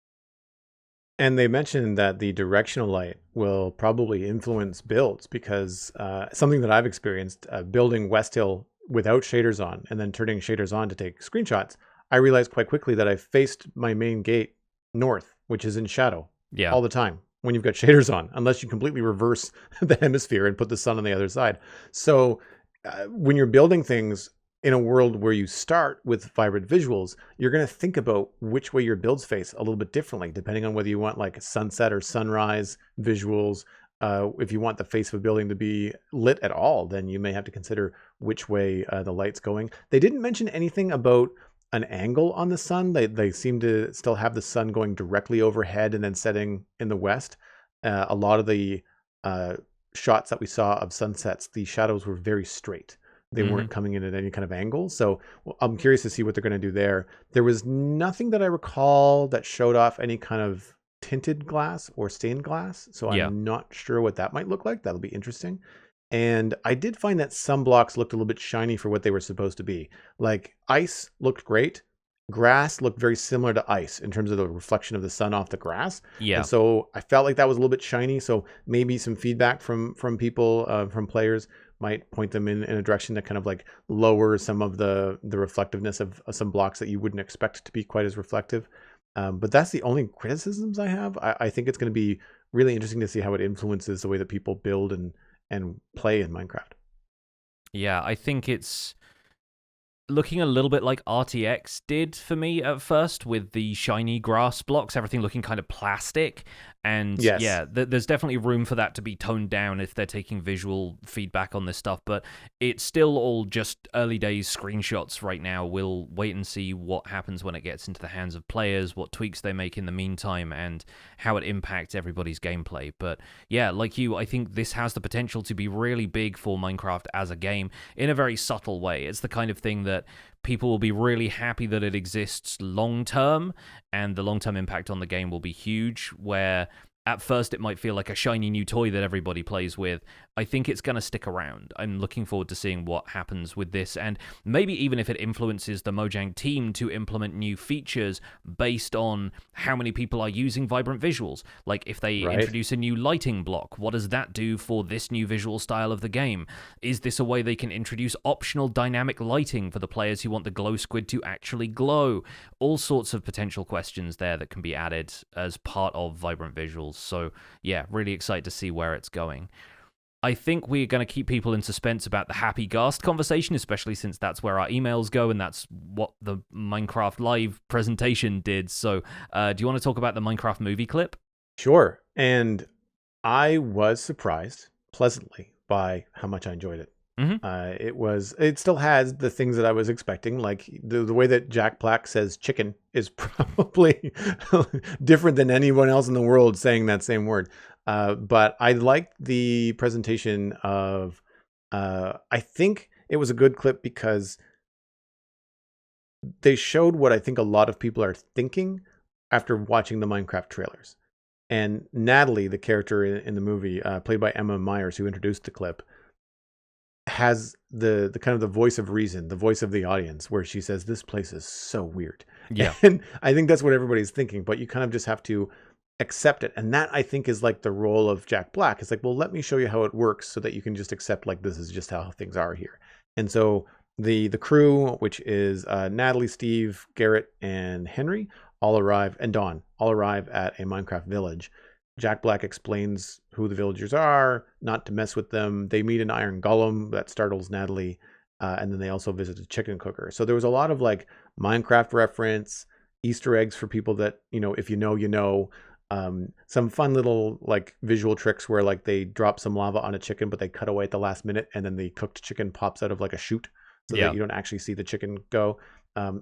And they mentioned that the directional light will probably influence builds, because something that I've experienced building West Hill without shaders on and then turning shaders on to take screenshots, I realized quite quickly that I faced my main gate north, which is in shadow all the time when you've got shaders on, unless you completely reverse the hemisphere and put the sun on the other side. So when you're building things in a world where you start with vibrant visuals, you're going to think about which way your builds face a little bit differently, depending on whether you want like sunset or sunrise visuals. If you want the face of a building to be lit at all, then you may have to consider which way the light's going. They didn't mention anything about an angle on the sun. They seem to still have the sun going directly overhead and then setting in the west. A lot of the shots that we saw of sunsets, the shadows were very straight. They weren't coming in at any kind of angle. So I'm curious to see what they're going to do there. There was nothing that I recall that showed off any kind of tinted glass or stained glass. So I'm not sure what that might look like. That'll be interesting. And I did find that some blocks looked a little bit shiny for what they were supposed to be. Like ice looked great. grass looked very similar to ice in terms of the reflection of the sun off the grass. And
Yeah.
so I felt like that was a little bit shiny. So maybe some feedback from people, from players, might point them in a direction that kind of like lowers some of the reflectiveness of some blocks that you wouldn't expect to be quite as reflective. But that's the only criticisms I have. I think it's going to be really interesting to see how it influences the way that people build and play in Minecraft.
Yeah, I think it's looking a little bit like RTX did for me at first, with the shiny grass blocks, everything looking kind of plastic. And
Yes.
yeah, there's definitely room for that to be toned down if they're taking visual feedback on this stuff. But it's still all just early days screenshots right now. We'll wait and see what happens when it gets into the hands of players, what tweaks they make in the meantime, and how it impacts everybody's gameplay. But yeah, like you, I think this has the potential to be really big for Minecraft as a game in a very subtle way. It's the kind of thing that people will be really happy that it exists long term, and the long term impact on the game will be huge, where at first it might feel like a shiny new toy that everybody plays with. I think it's going to stick around. I'm looking forward to seeing what happens with this, and maybe even if it influences the Mojang team to implement new features based on how many people are using vibrant visuals. Like if they introduce a new lighting block, what does that do for this new visual style of the game? Is this a way they can introduce optional dynamic lighting for the players who want the glow squid to actually glow? All sorts of potential questions there that can be added as part of vibrant visuals. So yeah, really excited to see where it's going. I think we're going to keep people in suspense about the Happy Ghast conversation, especially since that's where our emails go, and that's what the Minecraft Live presentation did. So do you want to talk about the Minecraft movie clip?
Sure. And I was surprised pleasantly by how much I enjoyed it. It still has the things that I was expecting, like the way that Jack Black says chicken is probably different than anyone else in the world saying that same word. But I liked the presentation of, I think it was a good clip because they showed what I think a lot of people are thinking after watching the Minecraft trailers. And Natalie, the character in the movie, played by Emma Myers, who introduced the clip, has the kind of the voice of reason, the voice of the audience, where she says, "This place is so weird."
Yeah.
And I think that's what everybody's thinking, but you kind of just have to accept it. And that, I think, is like the role of Jack Black. It's like, well, let me show you how it works so that you can just accept, like, this is just how things are here. And so the crew, which is Natalie, Steve, Garrett, and Henry, and Dawn all arrive at a Minecraft village. Jack Black explains who the villagers are, not to mess with them. They meet an iron golem that startles Natalie, and then they also visit a chicken cooker. So there was a lot of like Minecraft reference, Easter eggs for people that, if you know, you know. Some fun little like visual tricks where like they drop some lava on a chicken, but they cut away at the last minute, and then the cooked chicken pops out of like a chute, so that you don't actually see the chicken go.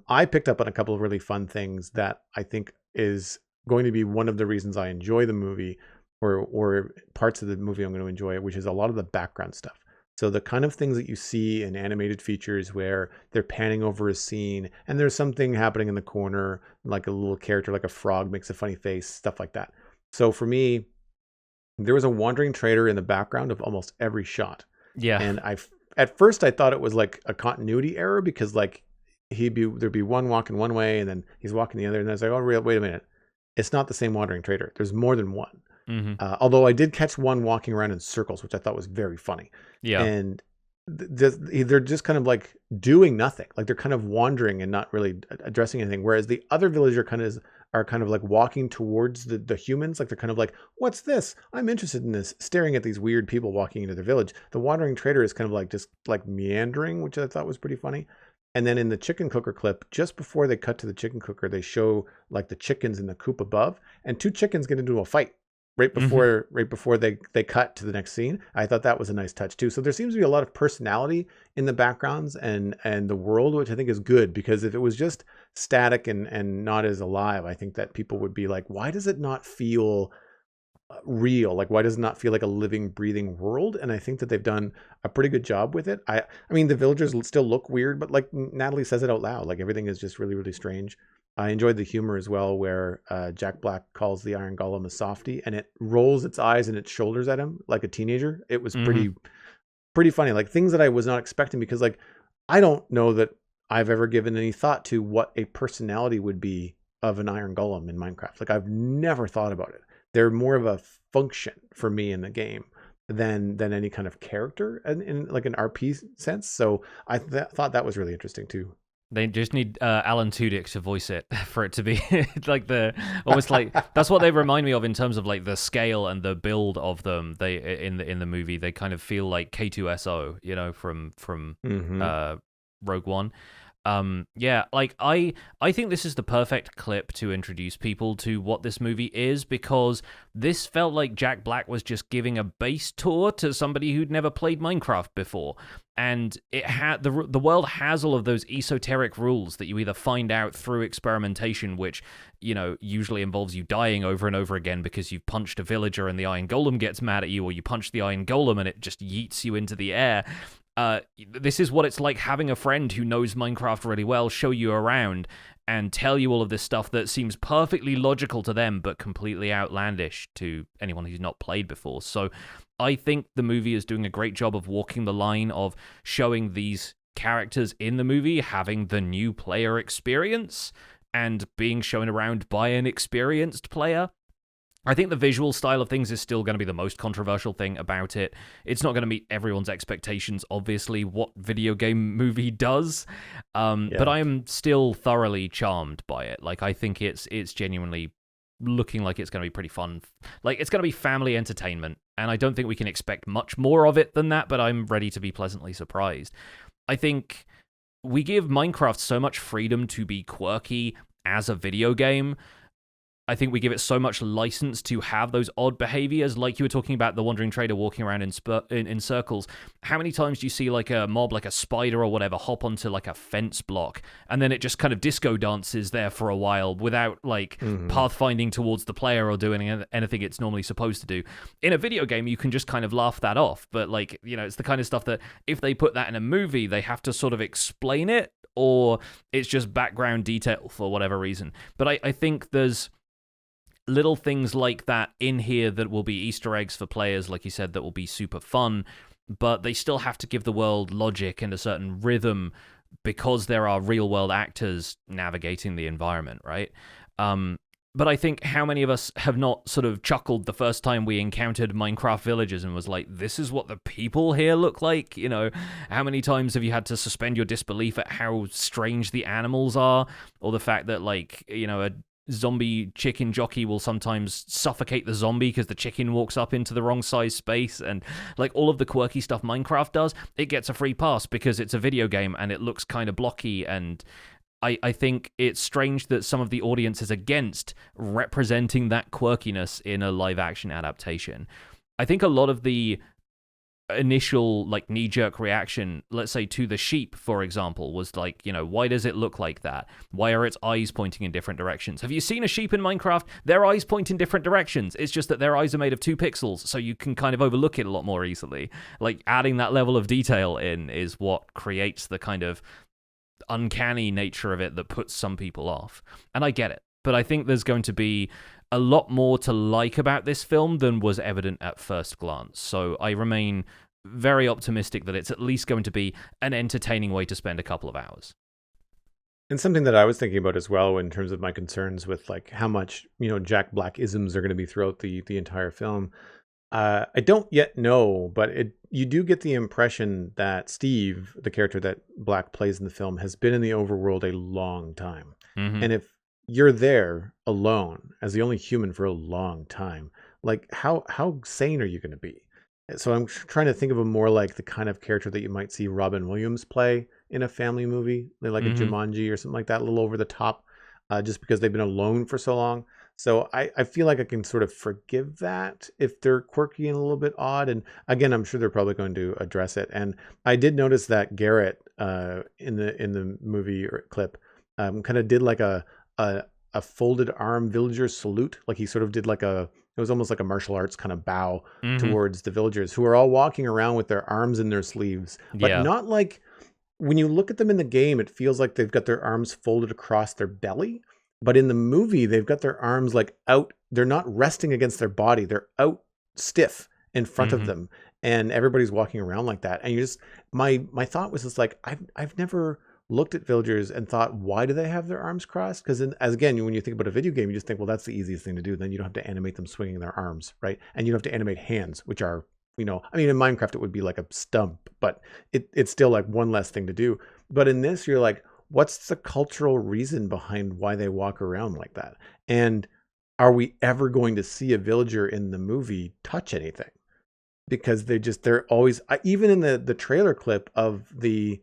I picked up on a couple of really fun things that I think is going to be one of the reasons I enjoy the movie, or parts of the movie I'm going to enjoy it, which is a lot of the background stuff. So the kind of things that you see in animated features where they're panning over a scene and there's something happening in the corner, like a little character, like a frog makes a funny face, stuff like that. So for me, there was a wandering trader in the background of almost every shot.
Yeah.
And at first I thought it was like a continuity error, because like there'd be one walking one way and then he's walking the other, and I was like, oh, wait a minute. It's not the same wandering trader. There's more than one. Although I did catch one walking around in circles, which I thought was very funny.
Yeah.
And they're just kind of like doing nothing. Like they're kind of wandering and not really addressing anything. Whereas the other villagers are kind of like walking towards the humans. Like they're kind of like, what's this? I'm interested in this, staring at these weird people walking into their village. The wandering trader is kind of like just like meandering, which I thought was pretty funny. And then in the chicken cooker clip, just before they cut to the chicken cooker, they show like the chickens in the coop above, and two chickens get into a fight right before they cut to the next scene. I thought that was a nice touch too. So there seems to be a lot of personality in the backgrounds and the world, which I think is good, because if it was just static and not as alive, I think that people would be like, why does it not feel real? Like, why does it not feel like a living, breathing world? And I think that they've done a pretty good job with it. I mean, the villagers still look weird, but like Natalie says it out loud, like everything is just really, really strange. I enjoyed the humor as well, where Jack Black calls the Iron Golem a softie, and it rolls its eyes and its shoulders at him like a teenager. It was pretty funny, like things that I was not expecting, because like I don't know that I've ever given any thought to what a personality would be of an iron golem in Minecraft. Like I've never thought about it. They're more of a function for me in the game than any kind of character in like an RP sense. So I thought that was really interesting too.
They just need Alan Tudyk to voice it for it to be like almost like that's what they remind me of in terms of like the scale and the build of them. They in the movie they kind of feel like K2SO, you know, from Rogue One. Yeah, like I think this is the perfect clip to introduce people to what this movie is, because this felt like Jack Black was just giving a base tour to somebody who'd never played Minecraft before. And it had the world has all of those esoteric rules that you either find out through experimentation, which, you know, usually involves you dying over and over again because you've punched a villager and the Iron Golem gets mad at you, or you punch the Iron Golem and it just yeets you into the air. This is what it's like having a friend who knows Minecraft really well show you around and tell you all of this stuff that seems perfectly logical to them but completely outlandish to anyone who's not played before. So I think the movie is doing a great job of walking the line of showing these characters in the movie having the new player experience and being shown around by an experienced player. I think the visual style of things is still going to be the most controversial thing about it. It's not going to meet everyone's expectations, obviously, what video game movie does. But I am still thoroughly charmed by it. Like, I think it's genuinely looking like it's going to be pretty fun. Like, it's going to be family entertainment, and I don't think we can expect much more of it than that, but I'm ready to be pleasantly surprised. I think we give Minecraft so much freedom to be quirky as a video game. I think we give it so much license to have those odd behaviors, like you were talking about the wandering trader walking around in circles. How many times do you see like a mob, like a spider or whatever, hop onto like a fence block, and then it just kind of disco dances there for a while without like pathfinding towards the player or doing anything it's normally supposed to do? In a video game, you can just kind of laugh that off, but like, you know, it's the kind of stuff that if they put that in a movie, they have to sort of explain it, or it's just background detail for whatever reason. But I think there's little things like that in here that will be Easter eggs for players, like you said, that will be super fun, but they still have to give the world logic and a certain rhythm because there are real-world actors navigating the environment, right? But I think how many of us have not sort of chuckled the first time we encountered Minecraft villagers and was like, this is what the people here look like? You know, how many times have you had to suspend your disbelief at how strange the animals are, or the fact that, like, you know, a zombie chicken jockey will sometimes suffocate the zombie because the chicken walks up into the wrong size space, and like all of the quirky stuff Minecraft does, it gets a free pass because it's a video game and it looks kind of blocky. And I think it's strange that some of the audience is against representing that quirkiness in a live action adaptation. I think a lot of the initial like knee-jerk reaction, let's say to the sheep, for example, was like, you know, why does it look like that? Why are its eyes pointing in different directions? Have you seen a sheep in Minecraft? Their eyes point in different directions. It's just that their eyes are made of 2 pixels, so you can kind of overlook it a lot more easily. Like, adding that level of detail in is what creates the kind of uncanny nature of it that puts some people off. And I get it, but I think there's going to be a lot more to like about this film than was evident at first glance. So I remain very optimistic that it's at least going to be an entertaining way to spend a couple of hours.
And something that I was thinking about as well in terms of my concerns with like how much, you know, Jack Black isms are going to be throughout the entire film. I don't yet know, but you do get the impression that Steve, the character that Black plays in the film, has been in the overworld a long time. And if you're there alone as the only human for a long time, like how sane are you going to be? So I'm trying to think of a more like the kind of character that you might see Robin Williams play in a family movie, like a Jumanji or something like that, a little over the top, just because they've been alone for so long. So I feel like I can sort of forgive that if they're quirky and a little bit odd. And again, I'm sure they're probably going to address it. And I did notice that Garrett in the movie or clip kind of did like a folded arm villager salute. Like he sort of did like it was almost like a martial arts kind of bow towards the villagers, who are all walking around with their arms in their sleeves, but not like, when you look at them in the game, it feels like they've got their arms folded across their belly. But in the movie, they've got their arms like out. They're not resting against their body. They're out stiff in front of them. And everybody's walking around like that. And you just, my thought was just like, I've never looked at villagers and thought, why do they have their arms crossed? Because as again, when you think about a video game, you just think, well, that's the easiest thing to do. Then you don't have to animate them swinging their arms, right? And you don't have to animate hands, which are, in Minecraft, it would be like a stump, but it's still like one less thing to do. But in this, you're like, what's the cultural reason behind why they walk around like that? And are we ever going to see a villager in the movie touch anything? Because they're always, even in the trailer clip of the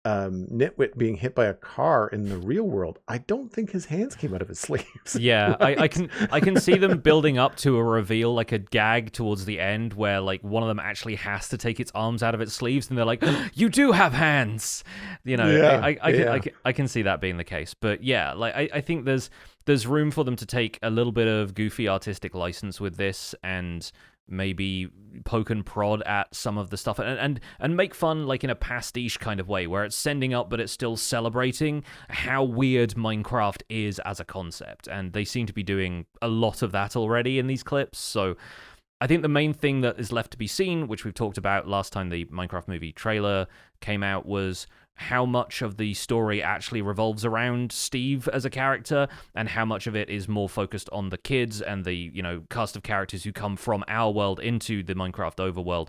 Nitwit being hit by a car in the real world, I don't think his hands came out of his sleeves.
Yeah,
right?
I can see them building up to a reveal, like a gag towards the end, where like one of them actually has to take its arms out of its sleeves, and they're like, "You do have hands," I can see that being the case. But yeah, like I think there's room for them to take a little bit of goofy artistic license with this, and maybe poke and prod at some of the stuff and make fun, like in a pastiche kind of way, where it's sending up but it's still celebrating how weird Minecraft is as a concept. And they seem to be doing a lot of that already in these clips. So I think the main thing that is left to be seen, which we've talked about last time the Minecraft movie trailer came out, was how much of the story actually revolves around Steve as a character, and how much of it is more focused on the kids and the, cast of characters who come from our world into the Minecraft overworld.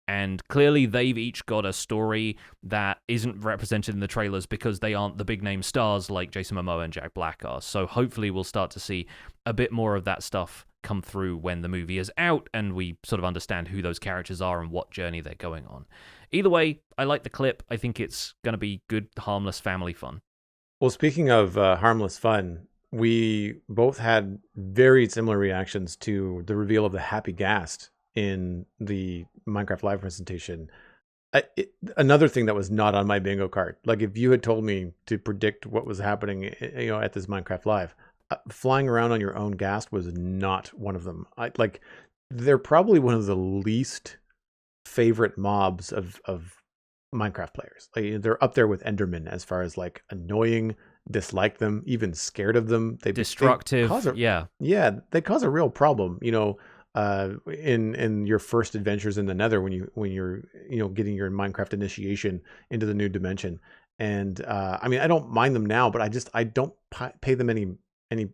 And clearly they've each got a story that isn't represented in the trailers because they aren't the big name stars like Jason Momoa and Jack Black are. So hopefully we'll start to see a bit more of that stuff come through when the movie is out and we sort of understand who those characters are and what journey they're going on. Either way, I like the clip. I think it's going to be good, harmless family fun.
Well, speaking of harmless fun, we both had very similar reactions to the reveal of the Happy Ghast in the Minecraft Live presentation. Another thing that was not on my bingo card. Like if you had told me to predict what was happening, at this Minecraft Live, flying around on your own Ghast was not one of them. They're probably one of the least favorite mobs of Minecraft players. Like they're up there with Endermen as far as like annoying, dislike them, even scared of them.
Destructive.
They cause a real problem. In your first adventures in the Nether when you're getting your Minecraft initiation into the new dimension. And I don't mind them now, but I don't pay them any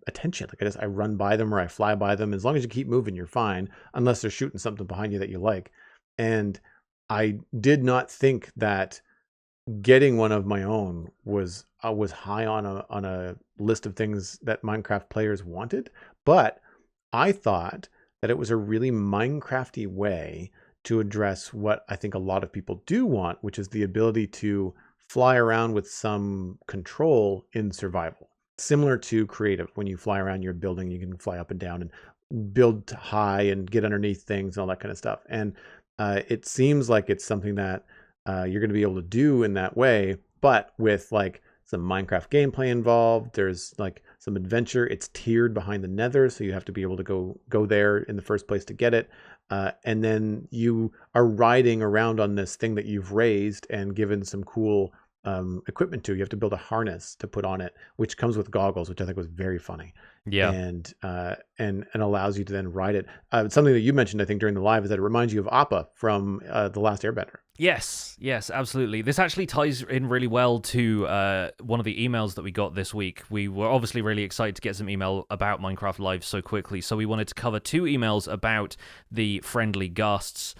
attention. Like I run by them or I fly by them. As long as you keep moving, you're fine, unless they're shooting something behind you that you like. And I did not think that getting one of my own was high on a list of things that Minecraft players wanted, but I thought that it was a really Minecrafty way to address what I think a lot of people do want, which is the ability to fly around with some control in survival. Similar to creative, when you fly around your building, you can fly up and down and build high and get underneath things and all that kind of stuff. And it seems like it's something that you're going to be able to do in that way, but with like some Minecraft gameplay involved. There's like some adventure. It's tiered behind the Nether, so you have to be able to go there in the first place to get it. And then you are riding around on this thing that you've raised and given some cool equipment to. You have to build a harness to put on it, which comes with goggles, which I think was very funny.
Yeah.
And allows you to then ride it. Something that you mentioned, I think, during the live is that it reminds you of Appa from The Last Airbender.
Yes, absolutely. This actually ties in really well to one of the emails that we got this week. We were obviously really excited to get some email about Minecraft Live so quickly, so we wanted to cover 2 emails about the friendly ghasts.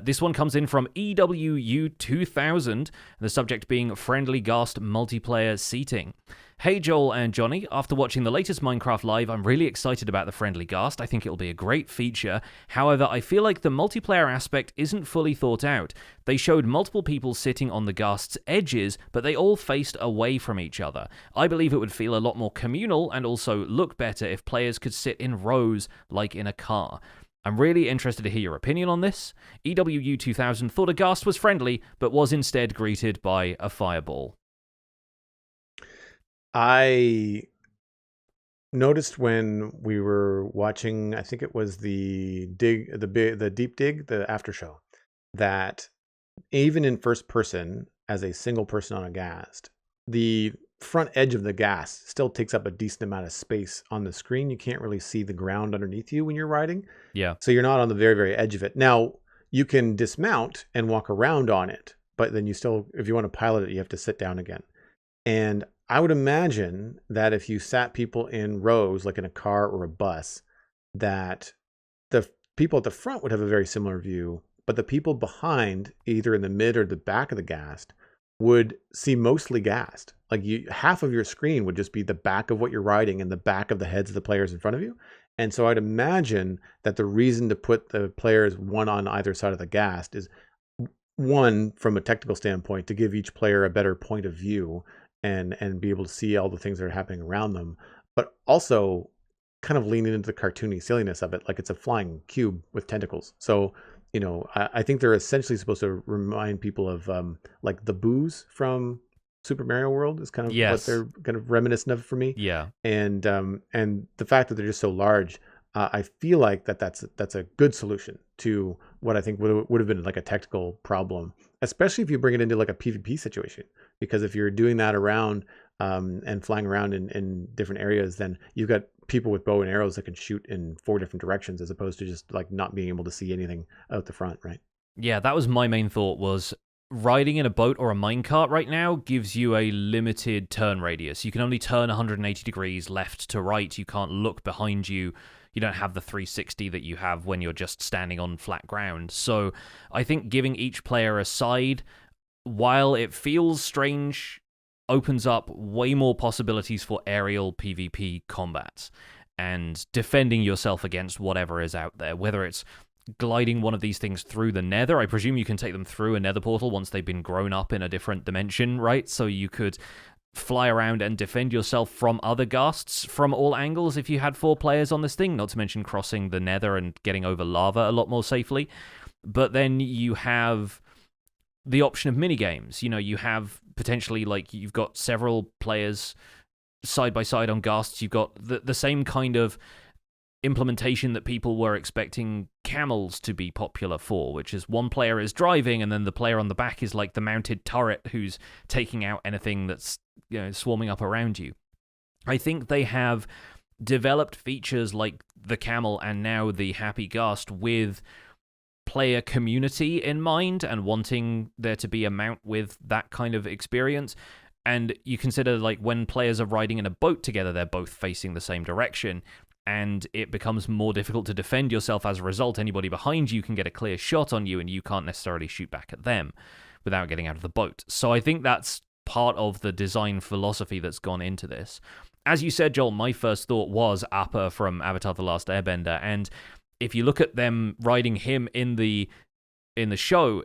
This one comes in from EWU2000, the subject being friendly ghast multiplayer seating. Hey Joel and Jonny, after watching the latest Minecraft Live, I'm really excited about the friendly ghast. I think it'll be a great feature. However, I feel like the multiplayer aspect isn't fully thought out. They showed multiple people sitting on the ghast's edges, but they all faced away from each other. I believe it would feel a lot more communal and also look better if players could sit in rows like in a car. I'm really interested to hear your opinion on this. EWU2000 thought a ghast was friendly, but was instead greeted by a fireball.
I noticed when we were watching, I think it was the deep dig, the after show, that even in first person as a single person on a ghast, the front edge of the ghast still takes up a decent amount of space on the screen. You can't really see the ground underneath you when you're riding.
Yeah.
So you're not on the very, very edge of it. Now, you can dismount and walk around on it, but then you still, if you want to pilot it, you have to sit down again. And I would imagine that if you sat people in rows, like in a car or a bus, that the people at the front would have a very similar view, but the people behind, either in the mid or the back of the Ghast, would see mostly Ghast. Like half of your screen would just be the back of what you're riding and the back of the heads of the players in front of you. And so I'd imagine that the reason to put the players one on either side of the Ghast is, one, from a technical standpoint, to give each player a better point of view and be able to see all the things that are happening around them, but also kind of leaning into the cartoony silliness of it, like it's a flying cube with tentacles. So, I think they're essentially supposed to remind people of like the boos from Super Mario World is kind of what they're kind of reminiscent of for me.
Yeah.
And the fact that they're just so large, I feel like that's a good solution to what I think would have been like a technical problem, especially if you bring it into like a PvP situation. Because if you're doing that around and flying around in different areas, then you've got people with bow and arrows that can shoot in 4 different directions, as opposed to just like not being able to see anything out the front, right?
Yeah, that was my main thought. Was riding in a boat or a minecart right now gives you a limited turn radius. You can only turn 180 degrees left to right. You can't look behind you. You don't have the 360 that you have when you're just standing on flat ground. So I think giving each player a side, while it feels strange, opens up way more possibilities for aerial PvP combat and defending yourself against whatever is out there, whether it's gliding one of these things through the nether. I presume you can take them through a nether portal once they've been grown up in a different dimension, right? So you could fly around and defend yourself from other ghasts from all angles if you had 4 players on this thing, not to mention crossing the nether and getting over lava a lot more safely. But then you have the option of minigames. You have potentially, like, you've got several players side by side on ghasts. You've got the same kind of implementation that people were expecting camels to be popular for, which is one player is driving and then the player on the back is like the mounted turret who's taking out anything that's swarming up around you. I think they have developed features like the camel and now the happy Ghast with player community in mind and wanting there to be a mount with that kind of experience. And you consider, like, when players are riding in a boat together, they're both facing the same direction, and it becomes more difficult to defend yourself as a result. Anybody behind you can get a clear shot on you, and you can't necessarily shoot back at them without getting out of the boat. So I think that's part of the design philosophy that's gone into this. As you said, Joel, my first thought was Appa from Avatar: The Last Airbender, and if you look at them riding him in the show,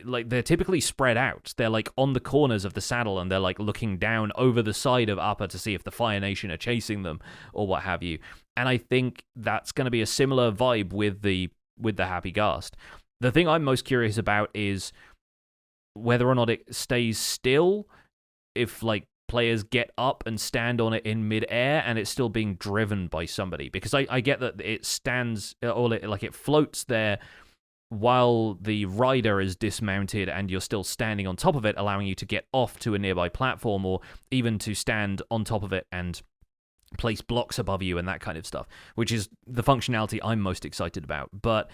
they're typically spread out. They're like on the corners of the saddle and they're like looking down over the side of Appa to see if the Fire Nation are chasing them or what have you. And I think that's going to be a similar vibe with the Happy Ghast. The thing I'm most curious about is whether or not it stays still, if like players get up and stand on it in midair and it's still being driven by somebody. Because I get that it stands, or it floats there while the rider is dismounted and you're still standing on top of it, allowing you to get off to a nearby platform or even to stand on top of it and place blocks above you and that kind of stuff, which is the functionality I'm most excited about. But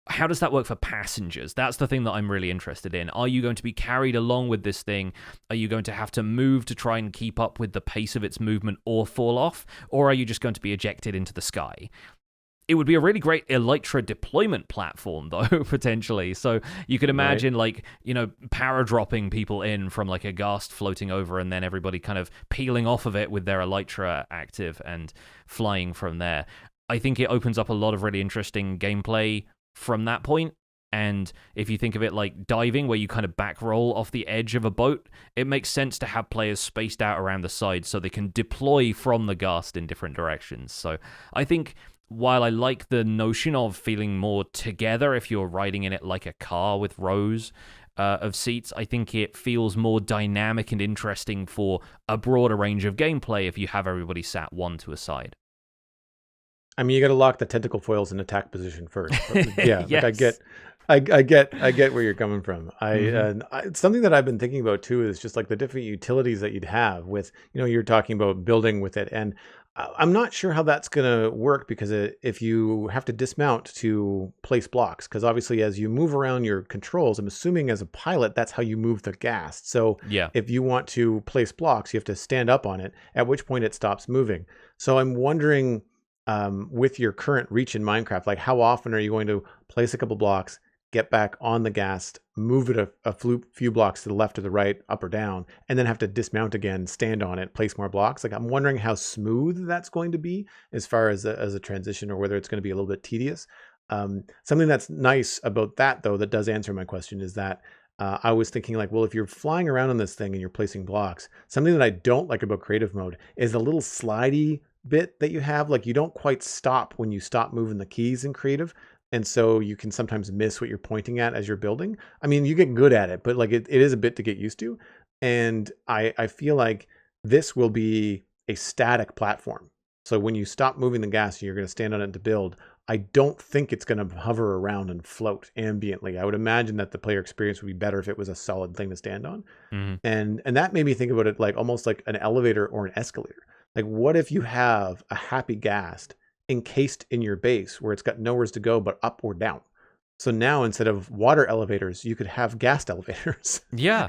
how does that work for passengers? That's the thing that I'm really interested in. Are you going to be carried along with this thing? Are you going to have to move to try and keep up with the pace of its movement or fall off? Or are you just going to be ejected into the sky? It would be a really great Elytra deployment platform, though, potentially. So you could imagine, para-dropping people in from like a Ghast floating over and then everybody kind of peeling off of it with their Elytra active and flying from there. I think it opens up a lot of really interesting gameplay from that point. And if you think of it like diving, where you kind of back roll off the edge of a boat, it makes sense to have players spaced out around the sides so they can deploy from the Ghast in different directions. So I think, while I like the notion of feeling more together if you're riding in it like a car with rows of seats, I think it feels more dynamic and interesting for a broader range of gameplay if you have everybody sat one to a side.
I mean, you got to lock the tentacle foils in attack position first. Yeah,
yes.
Like I get where you're coming from. Something that I've been thinking about too is just like the different utilities that you'd have with, you're talking about building with it, and I'm not sure how that's going to work because if you have to dismount to place blocks, because obviously as you move around your controls, I'm assuming as a pilot, that's how you move the Ghast. So
Yeah.
if you want to place blocks, you have to stand up on it, at which point it stops moving. So I'm wondering, with your current reach in Minecraft, like how often are you going to place a couple blocks, get back on the Ghast, move it a few blocks to the left or the right, up or down, and then have to dismount again, stand on it, place more blocks. Like I'm wondering how smooth that's going to be as far as a transition, or whether it's going to be a little bit tedious. Something that's nice about that, though, that does answer my question is that I was thinking like, well, if you're flying around on this thing and you're placing blocks, something that I don't like about creative mode is the little slidey bit that you have. Like you don't quite stop when you stop moving the keys in creative. And so you can sometimes miss what you're pointing at as you're building. I mean, you get good at it, but like it is a bit to get used to. And I feel like this will be a static platform. So when you stop moving the Ghast, you're going to stand on it to build. I don't think it's going to hover around and float ambiently. I would imagine that the player experience would be better if it was a solid thing to stand on.
Mm-hmm.
And that made me think about it like almost like an elevator or an escalator. Like what if you have a happy Ghast encased in your base where it's got nowhere to go but up or down? So now instead of water elevators, you could have Ghast elevators.
Yeah.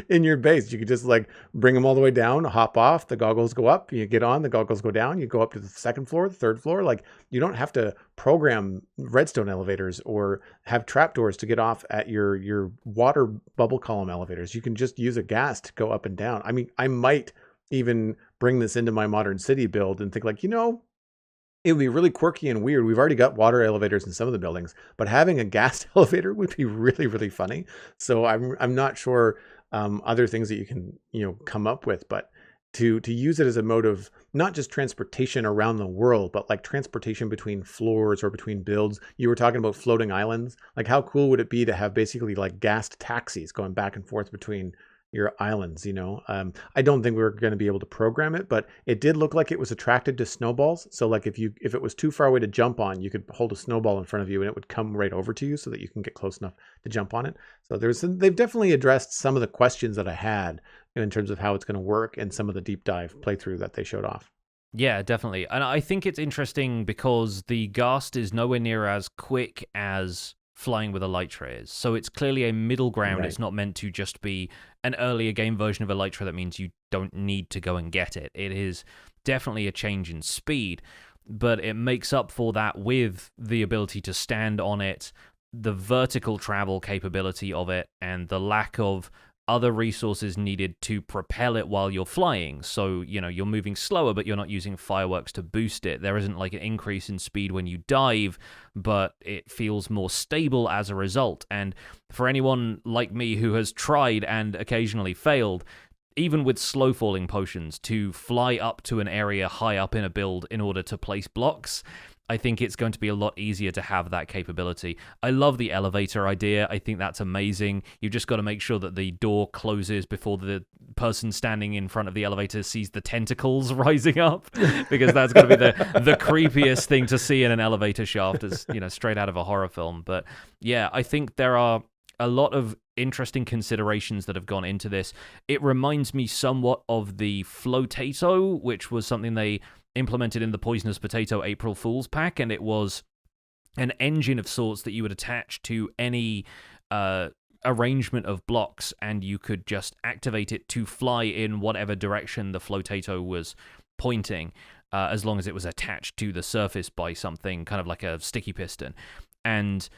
In your base. You could just like bring them all the way down, hop off, the goggles go up, you get on, the goggles go down, you go up to the second floor, the third floor. Like you don't have to program redstone elevators or have trapdoors to get off at your water bubble column elevators. You can just use a Ghast to go up and down. I mean, I might even bring this into my modern city build and think like, it would be really quirky and weird. We've already got water elevators in some of the buildings, but having a Ghast elevator would be really, really funny. So I'm not sure other things that you can come up with, but to use it as a mode of not just transportation around the world, but like transportation between floors or between builds. You were talking about floating islands. Like how cool would it be to have basically like Ghast taxis going back and forth between your islands? I don't think we were going to be able to program it, but it did look like it was attracted to snowballs. So like if it was too far away to jump on, you could hold a snowball in front of you and it would come right over to you so that you can get close enough to jump on it. So they've definitely addressed some of the questions that I had in terms of how it's going to work and some of the deep dive playthrough that they showed off.
Yeah, definitely. And I think it's interesting because the Ghast is nowhere near as quick as flying with elytra is. So it's clearly a middle ground. Right. It's not meant to just be an earlier game version of elytra that means you don't need to go and get it. It is definitely a change in speed, but it makes up for that with the ability to stand on it, the vertical travel capability of it, and the lack of other resources needed to propel it while you're flying. So, you're moving slower, but you're not using fireworks to boost it. There isn't like an increase in speed when you dive, but it feels more stable as a result. And for anyone like me who has tried and occasionally failed, even with slow falling potions, to fly up to an area high up in a build in order to place blocks, I think it's going to be a lot easier to have that capability. I love the elevator idea. I think that's amazing. You've just got to make sure that the door closes before the person standing in front of the elevator sees the tentacles rising up, because that's going to be the creepiest thing to see in an elevator shaft, is straight out of a horror film. But yeah, I think there are a lot of interesting considerations that have gone into this. It reminds me somewhat of the Flotato, which was something they implemented in the Poisonous Potato April Fool's pack, and it was an engine of sorts that you would attach to any arrangement of blocks, and you could just activate it to fly in whatever direction the Flotato was pointing, as long as it was attached to the surface by something, kind of like a sticky piston. And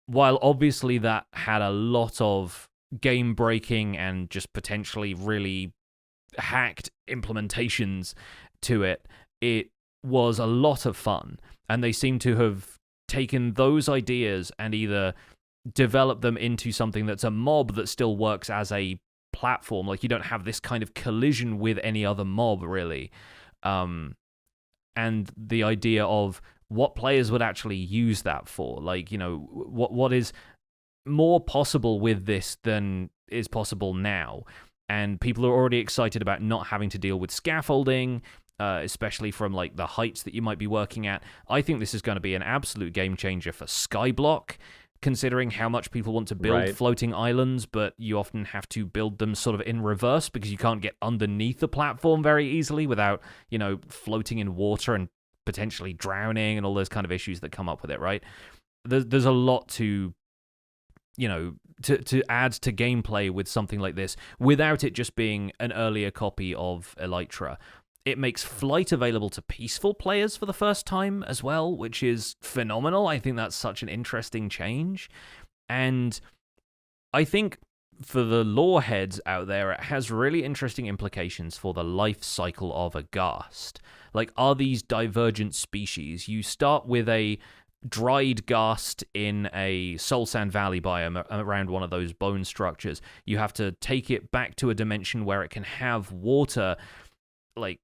while obviously that had a lot of game-breaking and just potentially really hacked implementations to it, it was a lot of fun, and they seem to have taken those ideas and either developed them into something that's a mob that still works as a platform. Like, you don't have this kind of collision with any other mob, really. And the idea of what players would actually use that for. Like, what is more possible with this than is possible now. And people are already excited about not having to deal with scaffolding, especially from like the heights that you might be working at. I think this is going to be an absolute game changer for Skyblock. considering how much people want to build
Right.
floating islands, but you often have to build them sort of in reverse because you can't get underneath the platform very easily without, floating in water and potentially drowning and all those kind of issues that come up with it, right? There's a lot to to add to gameplay with something like this without it just being an earlier copy of Elytra. It makes flight available to peaceful players for the first time as well, which is phenomenal. I think that's such an interesting change. And I think for the lore heads out there, it has really interesting implications for the life cycle of a Ghast. Like, are these divergent species? You start with a dried Ghast in a Soul Sand Valley biome around one of those bone structures. You have to take it back to a dimension where it can have water. Like,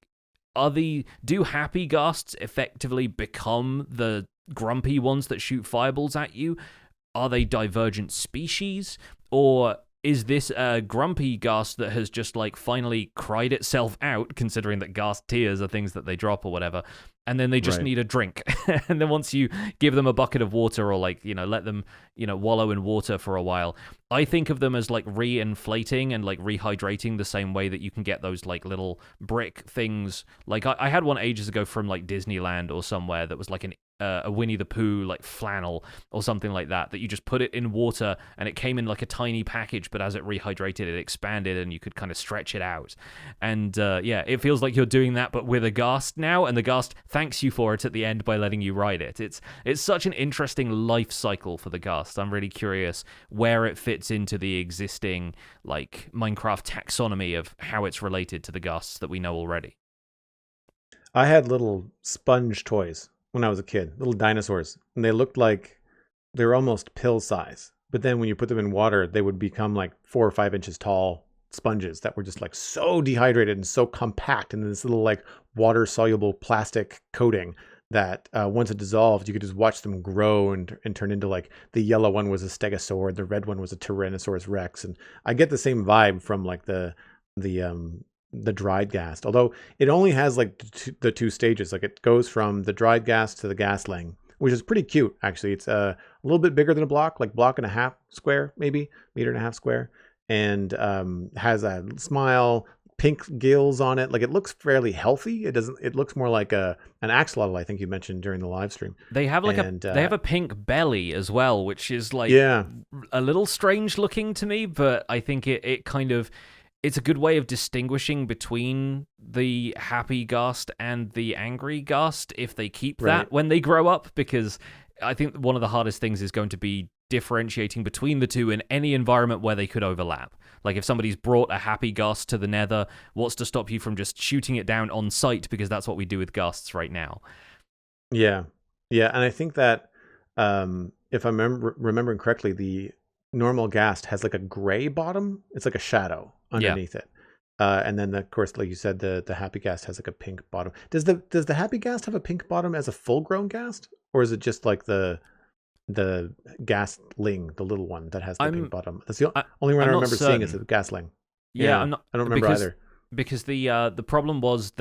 do happy Ghasts effectively become the grumpy ones that shoot fireballs at you? Are they divergent species? Or is this a grumpy Ghast that has just, like, finally cried itself out, considering that Ghast tears are things that they drop or whatever, and then they just need a drink? And then once you give them a bucket of water or, like, let them, wallow in water for a while, I think of them as, like, re-inflating and, like, rehydrating the same way that you can get those, like, little brick things. Like, I had one ages ago from, like, Disneyland or somewhere that was, like, a Winnie the Pooh, like, flannel or something like that you just put it in water and it came in like a tiny package, but as it rehydrated, it expanded and you could kind of stretch it out. And it feels like you're doing that, but with a Ghast now, and the Ghast thanks you for it at the end by letting you ride it. It's such an interesting life cycle for the Ghast. I'm really curious where it fits into the existing, like, Minecraft taxonomy of how it's related to the Ghasts that we know already.
I had little sponge toys when I was a kid, little dinosaurs, and they looked like they were almost pill size. But then when you put them in water, they would become like 4 or 5 inches tall sponges that were just like so dehydrated and so compact in this little like water soluble plastic coating that once it dissolved, you could just watch them grow and turn into, like, the yellow one was a stegosaur, the red one was a Tyrannosaurus Rex. And I get the same vibe from, like, the dried Ghast, although it only has, like, the two stages. Like, it goes from the dried Ghast to the Ghastling, which is pretty cute, actually. It's a little bit bigger than a block, like block and a half square, maybe meter and a half square, and has a smile, pink gills on it. Like, it looks fairly healthy. It looks more like an axolotl, I think you mentioned during the live stream.
They have like they have a pink belly as well, which is, like, a little strange looking to me, but I think it kind of, it's a good way of distinguishing between the happy Ghast and the angry Ghast if they keep that when they grow up, because I think one of the hardest things is going to be differentiating between the two in any environment where they could overlap. Like, if somebody's brought a happy Ghast to the Nether, what's to stop you from just shooting it down on sight, because that's what we do with Ghasts right now.
Yeah. And I think that if I'm remembering correctly, the normal Ghast has, like, a gray bottom. It's like a shadow underneath it. And then, of course, like you said, the happy Ghast has, like, a pink bottom. Does the happy Ghast have a pink bottom as a full-grown Ghast, or is it just like the Ghastling, the little one that has the pink bottom? That's the only one I remember seeing is the Ghastling.
Yeah,
I don't remember either.
Because the problem was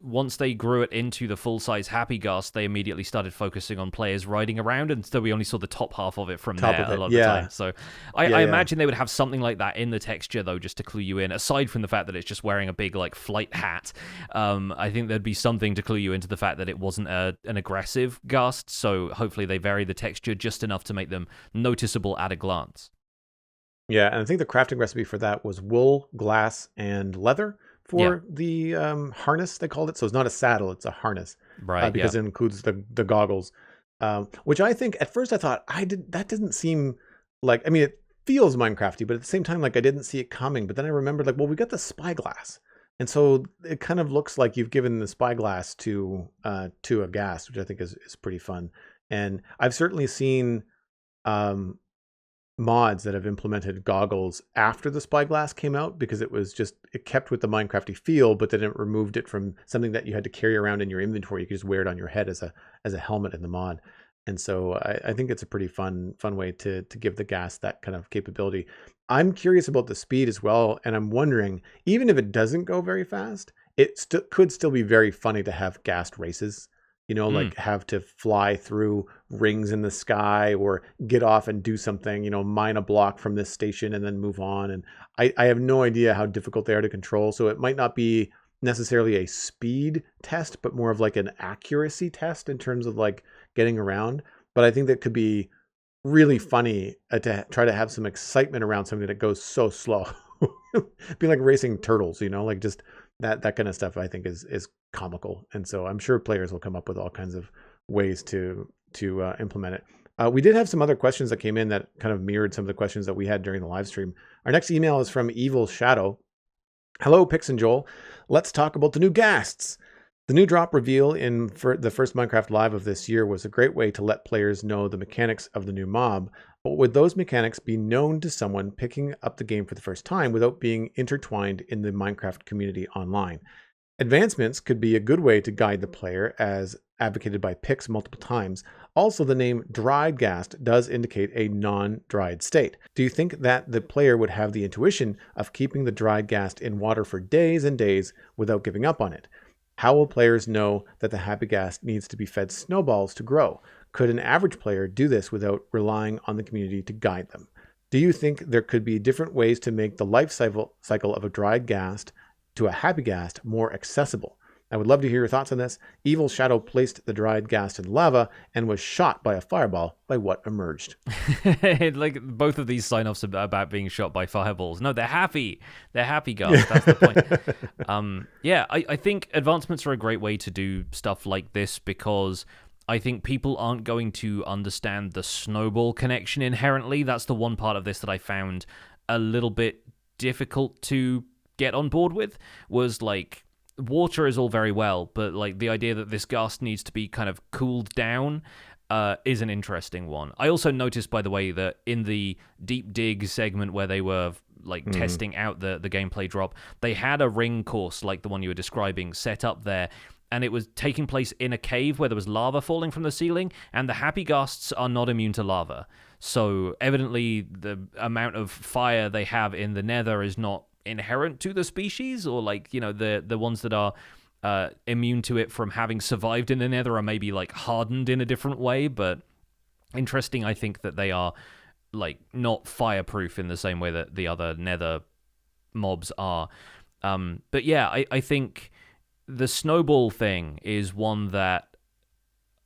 once they grew it into the full-size happy Ghast, they immediately started focusing on players riding around, and so we only saw the top half of it from there a lot of the time. So I imagine they would have something like that in the texture, though, just to clue you in, aside from the fact that it's just wearing a big, like, flight hat. I think there'd be something to clue you into the fact that it wasn't an aggressive Ghast, so hopefully they vary the texture just enough to make them noticeable at a glance.
Yeah, and I think the crafting recipe for that was wool, glass, and leather for the harness, they called it. So it's not a saddle, it's a harness.
Right,
because it includes the goggles, which I think at first I thought that didn't seem like, I mean, it feels Minecrafty, but at the same time, like, I didn't see it coming. But then I remembered, like, well, we got the spyglass. And so it kind of looks like you've given the spyglass to a Ghast, which I think is pretty fun. And I've certainly seen mods that have implemented goggles after the spyglass came out, because it kept with the Minecrafty feel, but then it removed it from something that you had to carry around in your inventory. You could just wear it on your head as a helmet in the mod. And so I think it's a pretty fun way to give the Ghast that kind of capability. I'm curious about the speed as well, and I'm wondering, even if it doesn't go very fast, it could still be very funny to have Ghast races. like have to fly through rings in the sky or get off and do something, mine a block from this station and then move on. And I have no idea how difficult they are to control. So it might not be necessarily a speed test, but more of like an accuracy test in terms of like getting around. But I think that could be really funny to try to have some excitement around something that goes so slow. Be like racing turtles, like just that kind of stuff. I think is comical, and so I'm sure players will come up with all kinds of ways to implement it. We did have some other questions that came in that kind of mirrored some of the questions that we had during the live stream. Our next email is from Evil Shadow. Hello, Pix and Joel. Let's talk about the new Ghasts. The new drop reveal for the first Minecraft Live of this year was a great way to let players know the mechanics of the new mob, but would those mechanics be known to someone picking up the game for the first time without being intertwined in the Minecraft community online? Advancements could be a good way to guide the player, as advocated by Pix multiple times. Also, the name dried Ghast does indicate a non-dried state. Do you think that the player would have the intuition of keeping the dried Ghast in water for days and days without giving up on it? How will players know that the happy Ghast needs to be fed snowballs to grow? Could an average player do this without relying on the community to guide them? Do you think there could be different ways to make the life cycle of a dried Ghast to a happy Ghast more accessible? I would love to hear your thoughts on this. Evil Shadow placed the dried Ghast in lava and was shot by a fireball by what emerged.
Like both of these sign-offs about being shot by fireballs. No, they're happy. They're happy Ghast. That's the point. I think advancements are a great way to do stuff like this because I think people aren't going to understand the snowball connection inherently. That's the one part of this that I found a little bit difficult to get on board with, was like, water is all very well, but like the idea that this Ghast needs to be kind of cooled down is an interesting one. I also noticed, by the way, that in the deep dig segment where they were like testing out the gameplay drop, they had a ring course like the one you were describing set up there, and it was taking place in a cave where there was lava falling from the ceiling, and the happy Ghasts are not immune to lava. So evidently the amount of fire they have in the nether is not inherent to the species, or like, the ones that are immune to it from having survived in the nether are maybe like hardened in a different way. But interesting, I think, that they are like not fireproof in the same way that the other nether mobs are. But yeah, I think the snowball thing is one that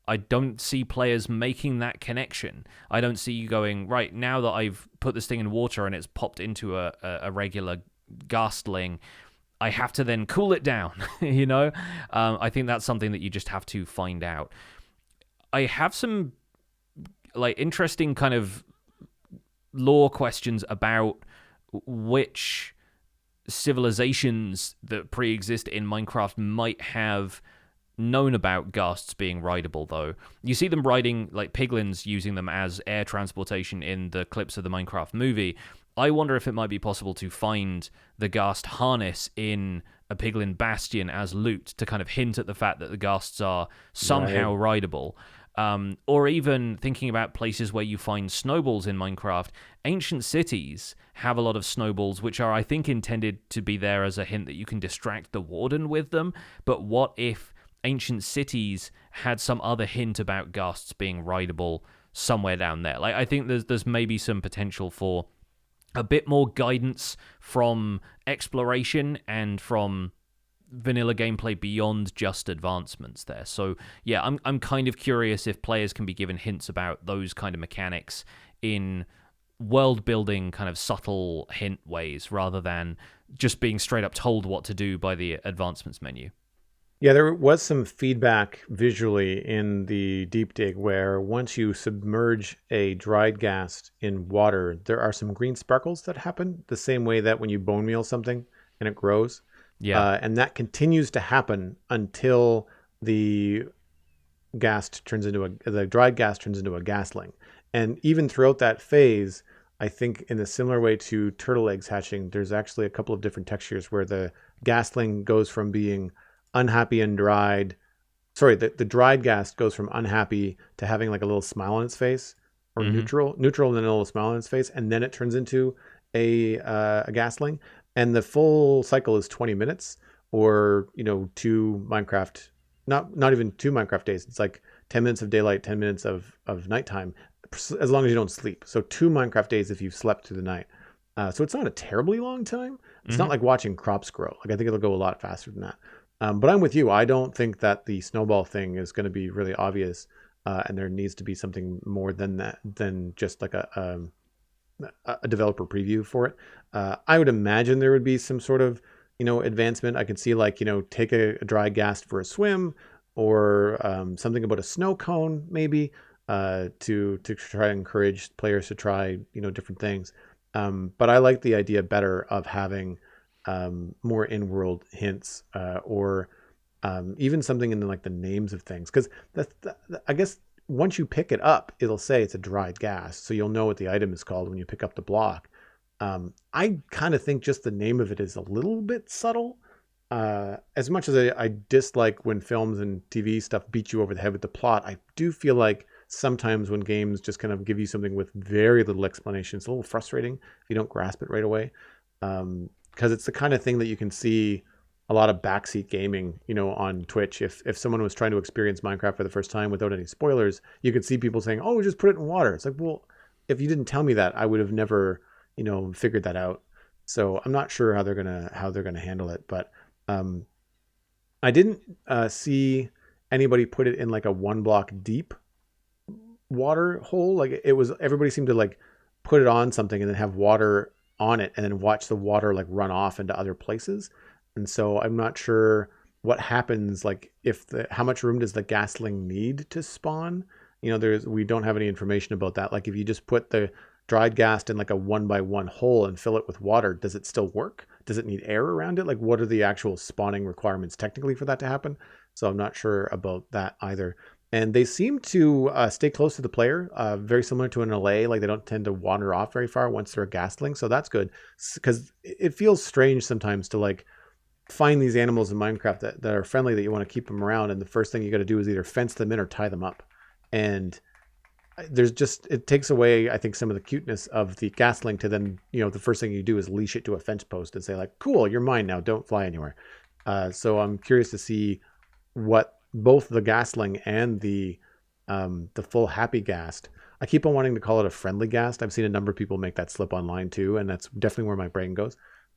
I don't see players making that connection. I don't see you going, right, now that I've put this thing in water and it's popped into a regular Ghastling, I have to then cool it down, I think that's something that you just have to find out. I have some like interesting kind of lore questions about which civilizations that pre-exist in Minecraft might have known about Ghasts being rideable, though. You see them riding, like piglins, using them as air transportation in the clips of the Minecraft movie. I wonder if it might be possible to find the Ghast harness in a piglin bastion as loot to kind of hint at the fact that the Ghasts are somehow rideable. Or even thinking about places where you find snowballs in Minecraft. Ancient cities have a lot of snowballs, which are, I think, intended to be there as a hint that you can distract the warden with them. But what if ancient cities had some other hint about Ghasts being rideable somewhere down there? Like, I think there's maybe some potential for a bit more guidance from exploration and from vanilla gameplay beyond just advancements there. So yeah, I'm kind of curious if players can be given hints about those kind of mechanics in world building kind of subtle hint ways, rather than just being straight up told what to do by the advancements menu.
Yeah, there was some feedback visually in the deep dig where once you submerge a dried Ghast in water, there are some green sparkles that happen the same way that when you bone meal something and it grows.
Yeah.
And that continues to happen until the the dried Ghast turns into a Ghastling. And even throughout that phase, I think in a similar way to turtle eggs hatching, there's actually a couple of different textures where the Ghastling goes from being unhappy and dried. Sorry, the dried Ghast goes from unhappy to having like a little smile on its face, or neutral, and then a little smile on its face, and then it turns into a Ghastling. And the full cycle is 20 minutes, or 2 Minecraft not even 2 Minecraft days. It's like 10 minutes of daylight, 10 minutes of nighttime, as long as you don't sleep. So 2 Minecraft days if you've slept through the night. So it's not a terribly long time. It's not like watching crops grow. Like I think it'll go a lot faster than that. But I'm with you. I don't think that the snowball thing is going to be really obvious, and there needs to be something more than that, than just like a developer preview for it. I would imagine there would be some sort of advancement. I could see like take a dry ghast for a swim, or something about a snow cone maybe, to try to encourage players to try different things. But I like the idea better of having more in-world hints, or even something in like the names of things, because I guess once you pick it up, it'll say it's a dried ghast, so you'll know what the item is called when you pick up the block. I kind of think just the name of it is a little bit subtle. As much as I dislike when films and TV stuff beat you over the head with the plot, I do feel like sometimes when games just kind of give you something with very little explanation, it's a little frustrating if you don't grasp it right away. Because it's the kind of thing that you can see a lot of backseat gaming, on Twitch. If someone was trying to experience Minecraft for the first time without any spoilers, you could see people saying, "Oh, just put it in water." It's like, well, if you didn't tell me that, I would have never, figured that out. So I'm not sure how they're gonna handle it, but I didn't see anybody put it in like a 1 block deep water hole. Like it was, everybody seemed to like put it on something and then have water on it and then watch the water like run off into other places. And so I'm not sure what happens, like how much room does the ghastling need to spawn? We don't have any information about that. Like if you just put the dried ghast in like a 1 by 1 hole and fill it with water, does it still work? Does it need air around it? Like what are the actual spawning requirements technically for that to happen? So I'm not sure about that either. And they seem to stay close to the player, very similar to an LA. Like they don't tend to wander off very far once they're a ghastling. So that's good, because it feels strange sometimes to like find these animals in Minecraft that are friendly, that you want to keep them around, and the first thing you got to do is either fence them in or tie them up. And it takes away, I think, some of the cuteness of the ghastling to then, the first thing you do is leash it to a fence post and say like, cool, you're mine now, don't fly anywhere. So I'm curious to see what both the ghastling and the full happy ghast. I keep on wanting to call it a friendly ghast. I've seen a number of people make that slip online too, and that's definitely where my brain goes.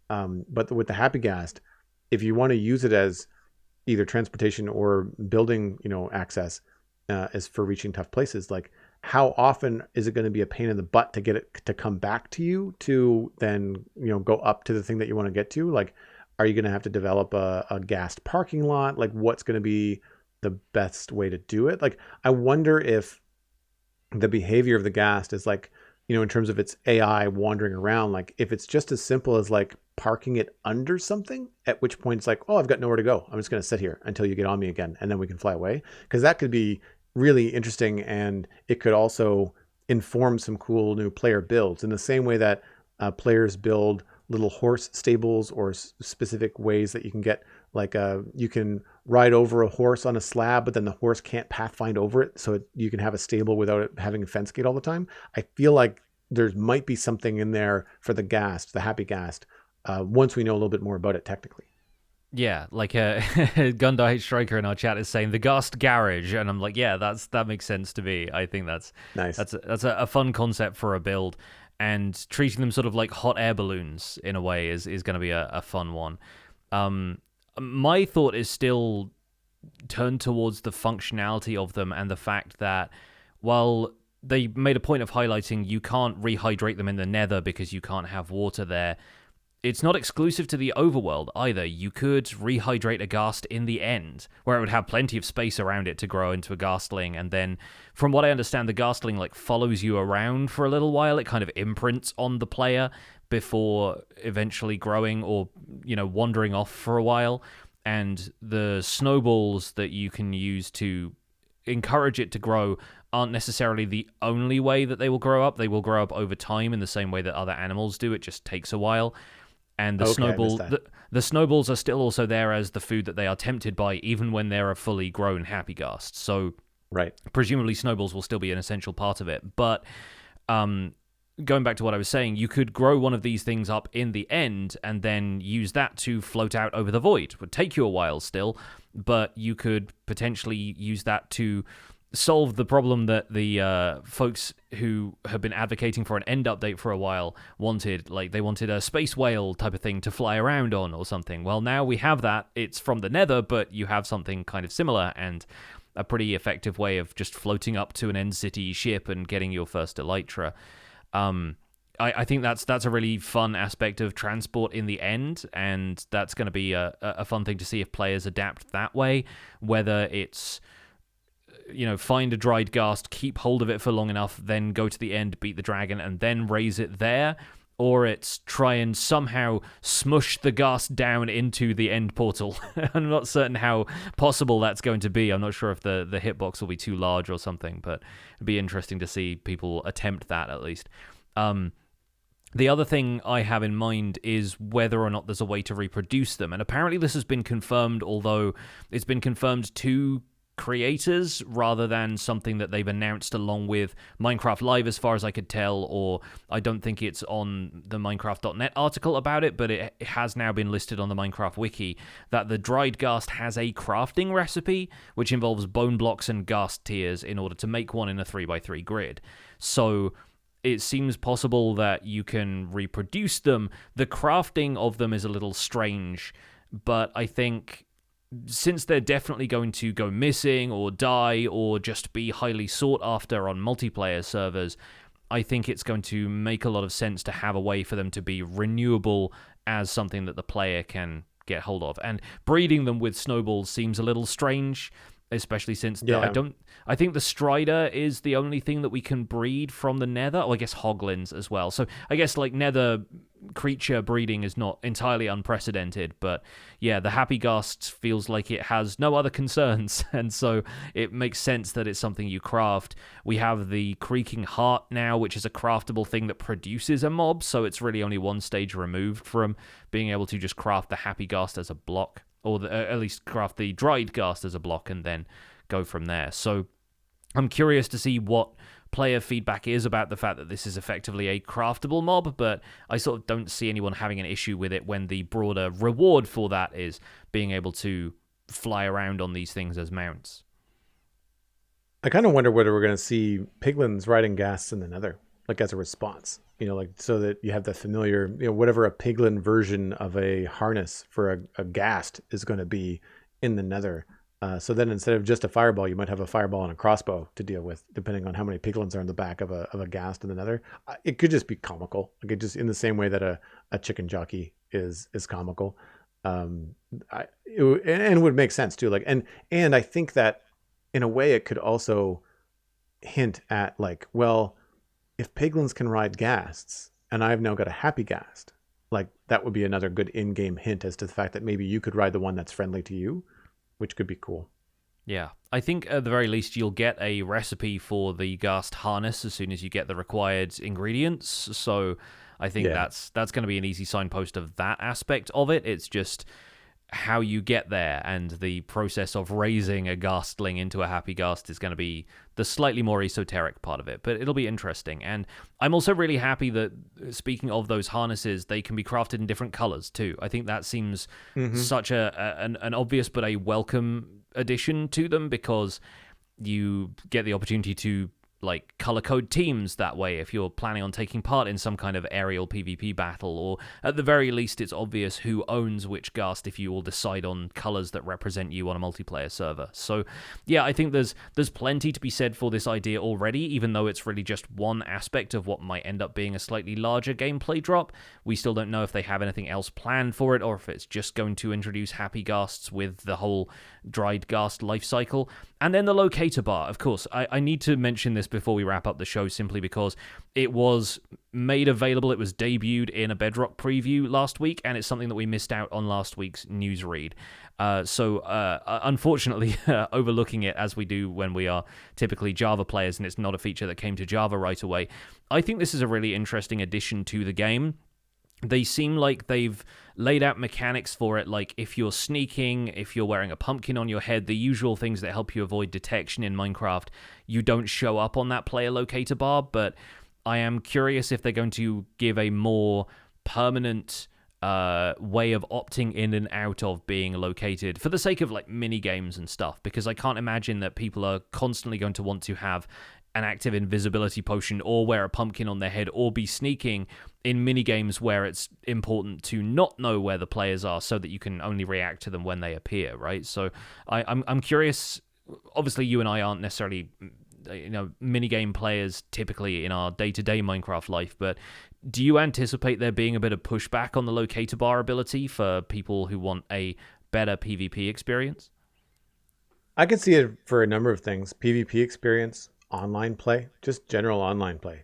But with the happy ghast, if you want to use it as either transportation or building, access, as for reaching tough places, like how often is it going to be a pain in the butt to get it to come back to you to then, go up to the thing that you want to get to? Like, are you going to have to develop a ghast parking lot? Like, what's going to be the best way to do it? Like, I wonder if the behavior of the ghast is like, in terms of its AI wandering around, like if it's just as simple as like parking it under something, at which point it's like, oh, I've got nowhere to go, I'm just going to sit here until you get on me again, and then we can fly away. Because that could be really interesting, and it could also inform some cool new player builds in the same way that players build little horse stables or specific ways that you can get like you can ride over a horse on a slab, but then the horse can't pathfind over it, so you can have a stable without it having a fence gate all the time. I feel like there might be something in there for the ghast, the happy ghast, once we know a little bit more about it technically.
Yeah, like Gundai Striker in our chat is saying the Ghast garage, and I'm like, yeah, that makes sense to me. I think that's
nice.
That's a fun concept for a build, and treating them sort of like hot air balloons in a way is going to be a fun one. My thought is still turned towards the functionality of them and the fact that while they made a point of highlighting you can't rehydrate them in the nether because you can't have water there, it's not exclusive to the overworld either. You could rehydrate a ghast in the end, where it would have plenty of space around it to grow into a ghastling, and then, from what I understand, the ghastling like follows you around for a little while. It kind of imprints on the player before eventually growing or, wandering off for a while. And the snowballs that you can use to encourage it to grow aren't necessarily the only way that they will grow up. They will grow up over time in the same way that other animals do. It just takes a while. And the snowballs are still also there as the food that they are tempted by, even when they're a fully grown happy ghast. So
right,
presumably snowballs will still be an essential part of it. But going back to what I was saying, you could grow one of these things up in the end and then use that to float out over the void. It would take you a while still, but you could potentially use that to solve the problem that the folks who have been advocating for an end update for a while wanted. Like, they wanted a space whale type of thing to fly around on or something. Well, now we have that. It's from the Nether, but you have something kind of similar and a pretty effective way of just floating up to an end city ship and getting your first elytra. I think that's a really fun aspect of transport in the end, and that's going to be a fun thing to see if players adapt that way, whether it's, find a dried ghast, keep hold of it for long enough, then go to the end, beat the dragon, and then raise it there, or it's try and somehow smush the ghast down into the end portal. I'm not certain how possible that's going to be. I'm not sure if the hitbox will be too large or something, but it'd be interesting to see people attempt that at least. The other thing I have in mind is whether or not there's a way to reproduce them. And apparently this has been confirmed, although it's been confirmed to creators rather than something that they've announced along with Minecraft Live, as far as I could tell, or I don't think it's on the Minecraft.net article about it, but it has now been listed on the Minecraft wiki that the dried ghast has a crafting recipe, which involves bone blocks and ghast tiers in order to make one in a 3x3 grid. So it seems possible that you can reproduce them. The crafting of them is a little strange, but I think since they're definitely going to go missing or die or just be highly sought after on multiplayer servers, I think it's going to make a lot of sense to have a way for them to be renewable as something that the player can get hold of. And breeding them with snowballs seems a little strange, especially since I think the Strider is the only thing that we can breed from the Nether. Oh, I guess Hoglins as well. So I guess like Nether creature breeding is not entirely unprecedented, but yeah, the Happy Ghast feels like it has no other concerns, and so it makes sense that it's something you craft. We have the Creaking Heart now, which is a craftable thing that produces a mob, so it's really only one stage removed from being able to just craft the Happy Ghast as a block, or at least craft the dried ghast as a block and then go from there. So I'm curious to see what player feedback is about the fact that this is effectively a craftable mob, but I sort of don't see anyone having an issue with it when the broader reward for that is being able to fly around on these things as mounts.
I kind of wonder whether we're going to see piglins riding ghasts in the Nether, like as a response. Like so that you have the familiar, whatever a piglin version of a harness for a ghast is going to be in the Nether. So then instead of just a fireball, you might have a fireball and a crossbow to deal with, depending on how many piglins are in the back of a ghast in the Nether. It could just be comical. Like it just in the same way that a chicken jockey is comical. And it would make sense too. Like and I think that in a way it could also hint at like, well, if piglins can ride ghasts and I've now got a happy ghast, like that would be another good in-game hint as to the fact that maybe you could ride the one that's friendly to you, which could be cool.
Yeah, I think at the very least you'll get a recipe for the ghast harness as soon as you get the required ingredients. So I think that's going to be an easy signpost of that aspect of it. It's just how you get there, and the process of raising a ghastling into a happy ghast is going to be the slightly more esoteric part of it, but it'll be interesting. And I'm also really happy that, speaking of those harnesses, they can be crafted in different colors too. I think that seems such an obvious but a welcome addition to them, because you get the opportunity to like color code teams that way if you're planning on taking part in some kind of aerial PvP battle, or at the very least it's obvious who owns which ghast if you all decide on colors that represent you on a multiplayer server. So yeah, I think there's plenty to be said for this idea already, even though it's really just one aspect of what might end up being a slightly larger gameplay drop. We still don't know if they have anything else planned for it, or if it's just going to introduce happy ghasts with the whole dried ghast life cycle. And then the locator bar, of course. I need to mention this before we wrap up the show, simply because it was made available. It was debuted in a Bedrock preview last week, and it's something that we missed out on last week's news read. So unfortunately, overlooking it as we do when we are typically Java players, and it's not a feature that came to Java right away, I think this is a really interesting addition to the game. They seem like they've laid out mechanics for it, like if you're sneaking, if you're wearing a pumpkin on your head, the usual things that help you avoid detection in Minecraft, you don't show up on that player locator bar, but I am curious if they're going to give a more permanent way of opting in and out of being located for the sake of like mini games and stuff, because I can't imagine that people are constantly going to want to have an active invisibility potion or wear a pumpkin on their head or be sneaking in mini games where it's important to not know where the players are so that you can only react to them when they appear, right? So I'm curious. Obviously, you and I aren't necessarily minigame players typically in our day-to-day Minecraft life, but do you anticipate there being a bit of pushback on the locator bar ability for people who want a better PvP experience?
I could see it for a number of things. PvP experience, online play, just general online play.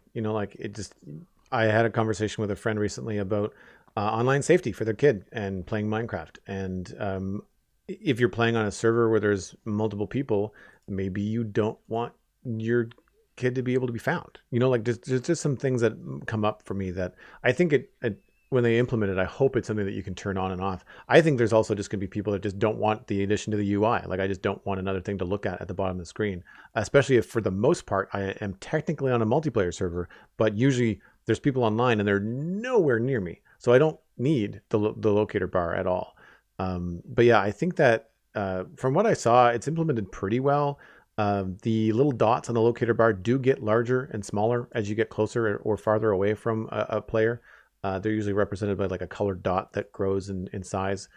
I had a conversation with a friend recently about online safety for their kid and playing Minecraft. And if you're playing on a server where there's multiple people, maybe you don't want your kid to be able to be found. There's just some things that come up for me that I think when they implement it, I hope it's something that you can turn on and off. I think there's also just going to be people that just don't want the addition to the UI. Like, I just don't want another thing to look at the bottom of the screen, especially if for the most part, I am technically on a multiplayer server, but usually there's people online and they're nowhere near me. So I don't need the locator bar at all. But yeah, I think that from what I saw, it's implemented pretty well. The little dots on the locator bar do get larger and smaller as you get closer or farther away from a player. They're usually represented by like a colored dot that grows in size.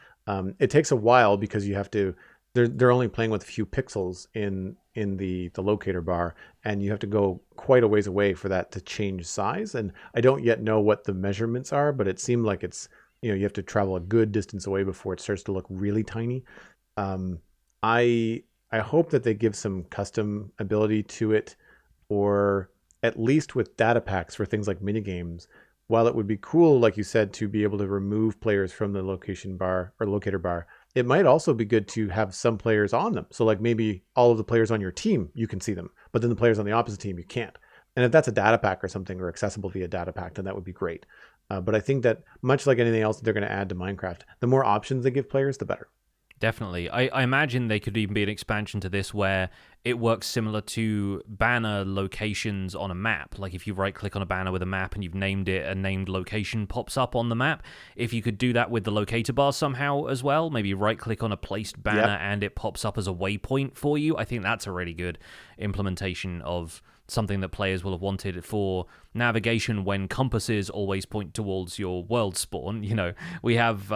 It takes a while because you have to. They're only playing with a few pixels in the locator bar, and you have to go quite a ways away for that to change size. And I don't yet know what the measurements are, but it seemed like it's you have to travel a good distance away before it starts to look really tiny. I hope that they give some custom ability to it, or at least with data packs for things like minigames. While it would be cool, like you said, to be able to remove players from the location bar or locator bar, it might also be good to have some players on them. So like maybe all of the players on your team, you can see them, but then the players on the opposite team, you can't. And if that's a data pack or something, or accessible via data pack, then that would be great. But I think that much like anything else that they're going to add to Minecraft, the more options they give players, the better.
Definitely. I imagine they could even be an expansion to this where it works similar to banner locations on a map. Like if you right-click on a banner with a map and you've named it, a named location pops up on the map. If you could do that with the locator bar somehow as well, maybe right-click on a placed banner and it pops up as a waypoint for you, I think that's a really good implementation of something that players will have wanted for navigation when compasses always point towards your world spawn. We have...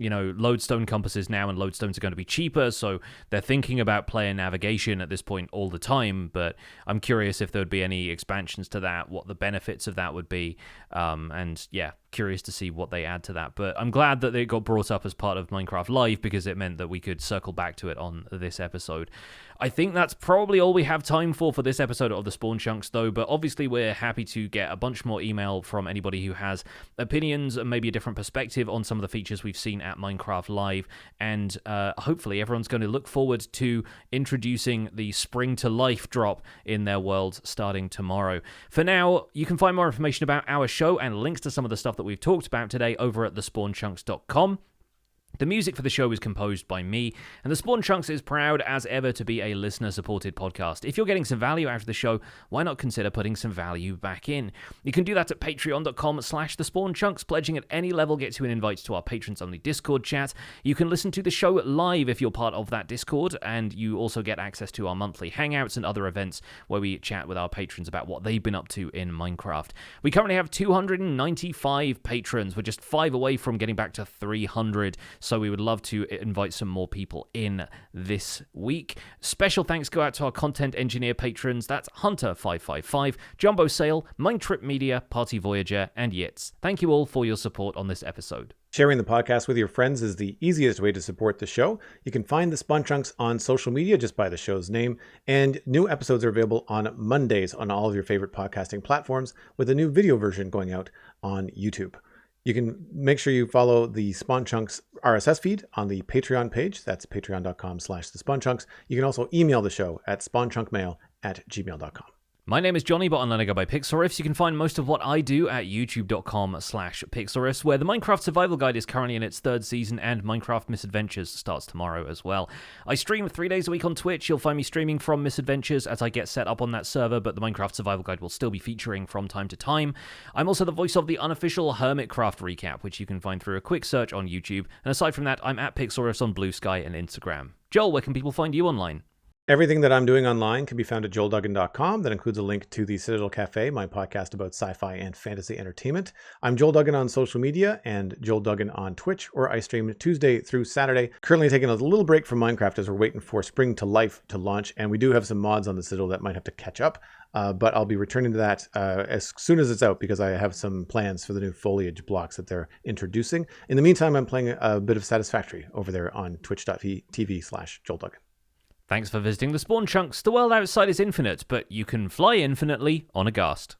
lodestone compasses now, and lodestones are going to be cheaper, so they're thinking about player navigation at this point all the time, but I'm curious if there would be any expansions to that, what the benefits of that would be, and yeah, curious to see what they add to that. But I'm glad that it got brought up as part of Minecraft Live, because it meant that we could circle back to it on this episode. I think that's probably all we have time for this episode of the Spawn Chunks, though, but obviously we're happy to get a bunch more email from anybody who has opinions and maybe a different perspective on some of the features we've seen at Minecraft Live, and hopefully everyone's going to look forward to introducing the Spring to Life drop in their world starting tomorrow. For now, you can find more information about our show and links to some of the stuff that we've talked about today over at thespawnchunks.com. The music for the show is composed by me, and The Spawn Chunks is proud as ever to be a listener-supported podcast. If you're getting some value out of the show, why not consider putting some value back in? You can do that at patreon.com/thespawnchunks. Pledging at any level gets you an invite to our patrons-only Discord chat. You can listen to the show live if you're part of that Discord, and you also get access to our monthly hangouts and other events where we chat with our patrons about what they've been up to in Minecraft. We currently have 295 patrons. We're just 5 away from getting back to 300. So we would love to invite some more people in this week. Special thanks go out to our content engineer patrons. That's Hunter555, Jumbo Sale, Mindtrip Media, Party Voyager, and Yitz. Thank you all for your support on this episode.
Sharing the podcast with your friends is the easiest way to support the show. You can find the Spawn Chunks on social media just by the show's name, and new episodes are available on Mondays on all of your favorite podcasting platforms, with a new video version going out on YouTube. You can make sure you follow the Spawn Chunks RSS feed on the Patreon page. That's patreon.com/thespawnchunks. You can also email the show at spawnchunkmail@gmail.com.
My name is Jonny, but online I go by Pixelriffs. You can find most of what I do at youtube.com/Pixelriffs, where the Minecraft Survival Guide is currently in its 3rd season, and Minecraft Misadventures starts tomorrow as well. I stream 3 days a week on Twitch. You'll find me streaming from Misadventures as I get set up on that server, but the Minecraft Survival Guide will still be featuring from time to time. I'm also the voice of the unofficial Hermitcraft recap, which you can find through a quick search on YouTube. And aside from that, I'm at Pixelriffs on Blue Sky and Instagram. Joel, where can people find you online?
Everything that I'm doing online can be found at joelduggan.com. That includes a link to the Citadel Cafe, my podcast about sci-fi and fantasy entertainment. I'm Joel Duggan on social media and Joel Duggan on Twitch, where I stream Tuesday through Saturday. Currently taking a little break from Minecraft as we're waiting for Spring to Life to launch, and we do have some mods on the Citadel that might have to catch up. But I'll be returning to that as soon as it's out, because I have some plans for the new foliage blocks that they're introducing. In the meantime, I'm playing a bit of Satisfactory over there on twitch.tv/Joel Duggan.
Thanks for visiting the Spawn Chunks. The world outside is infinite, but you can fly infinitely on a Ghast.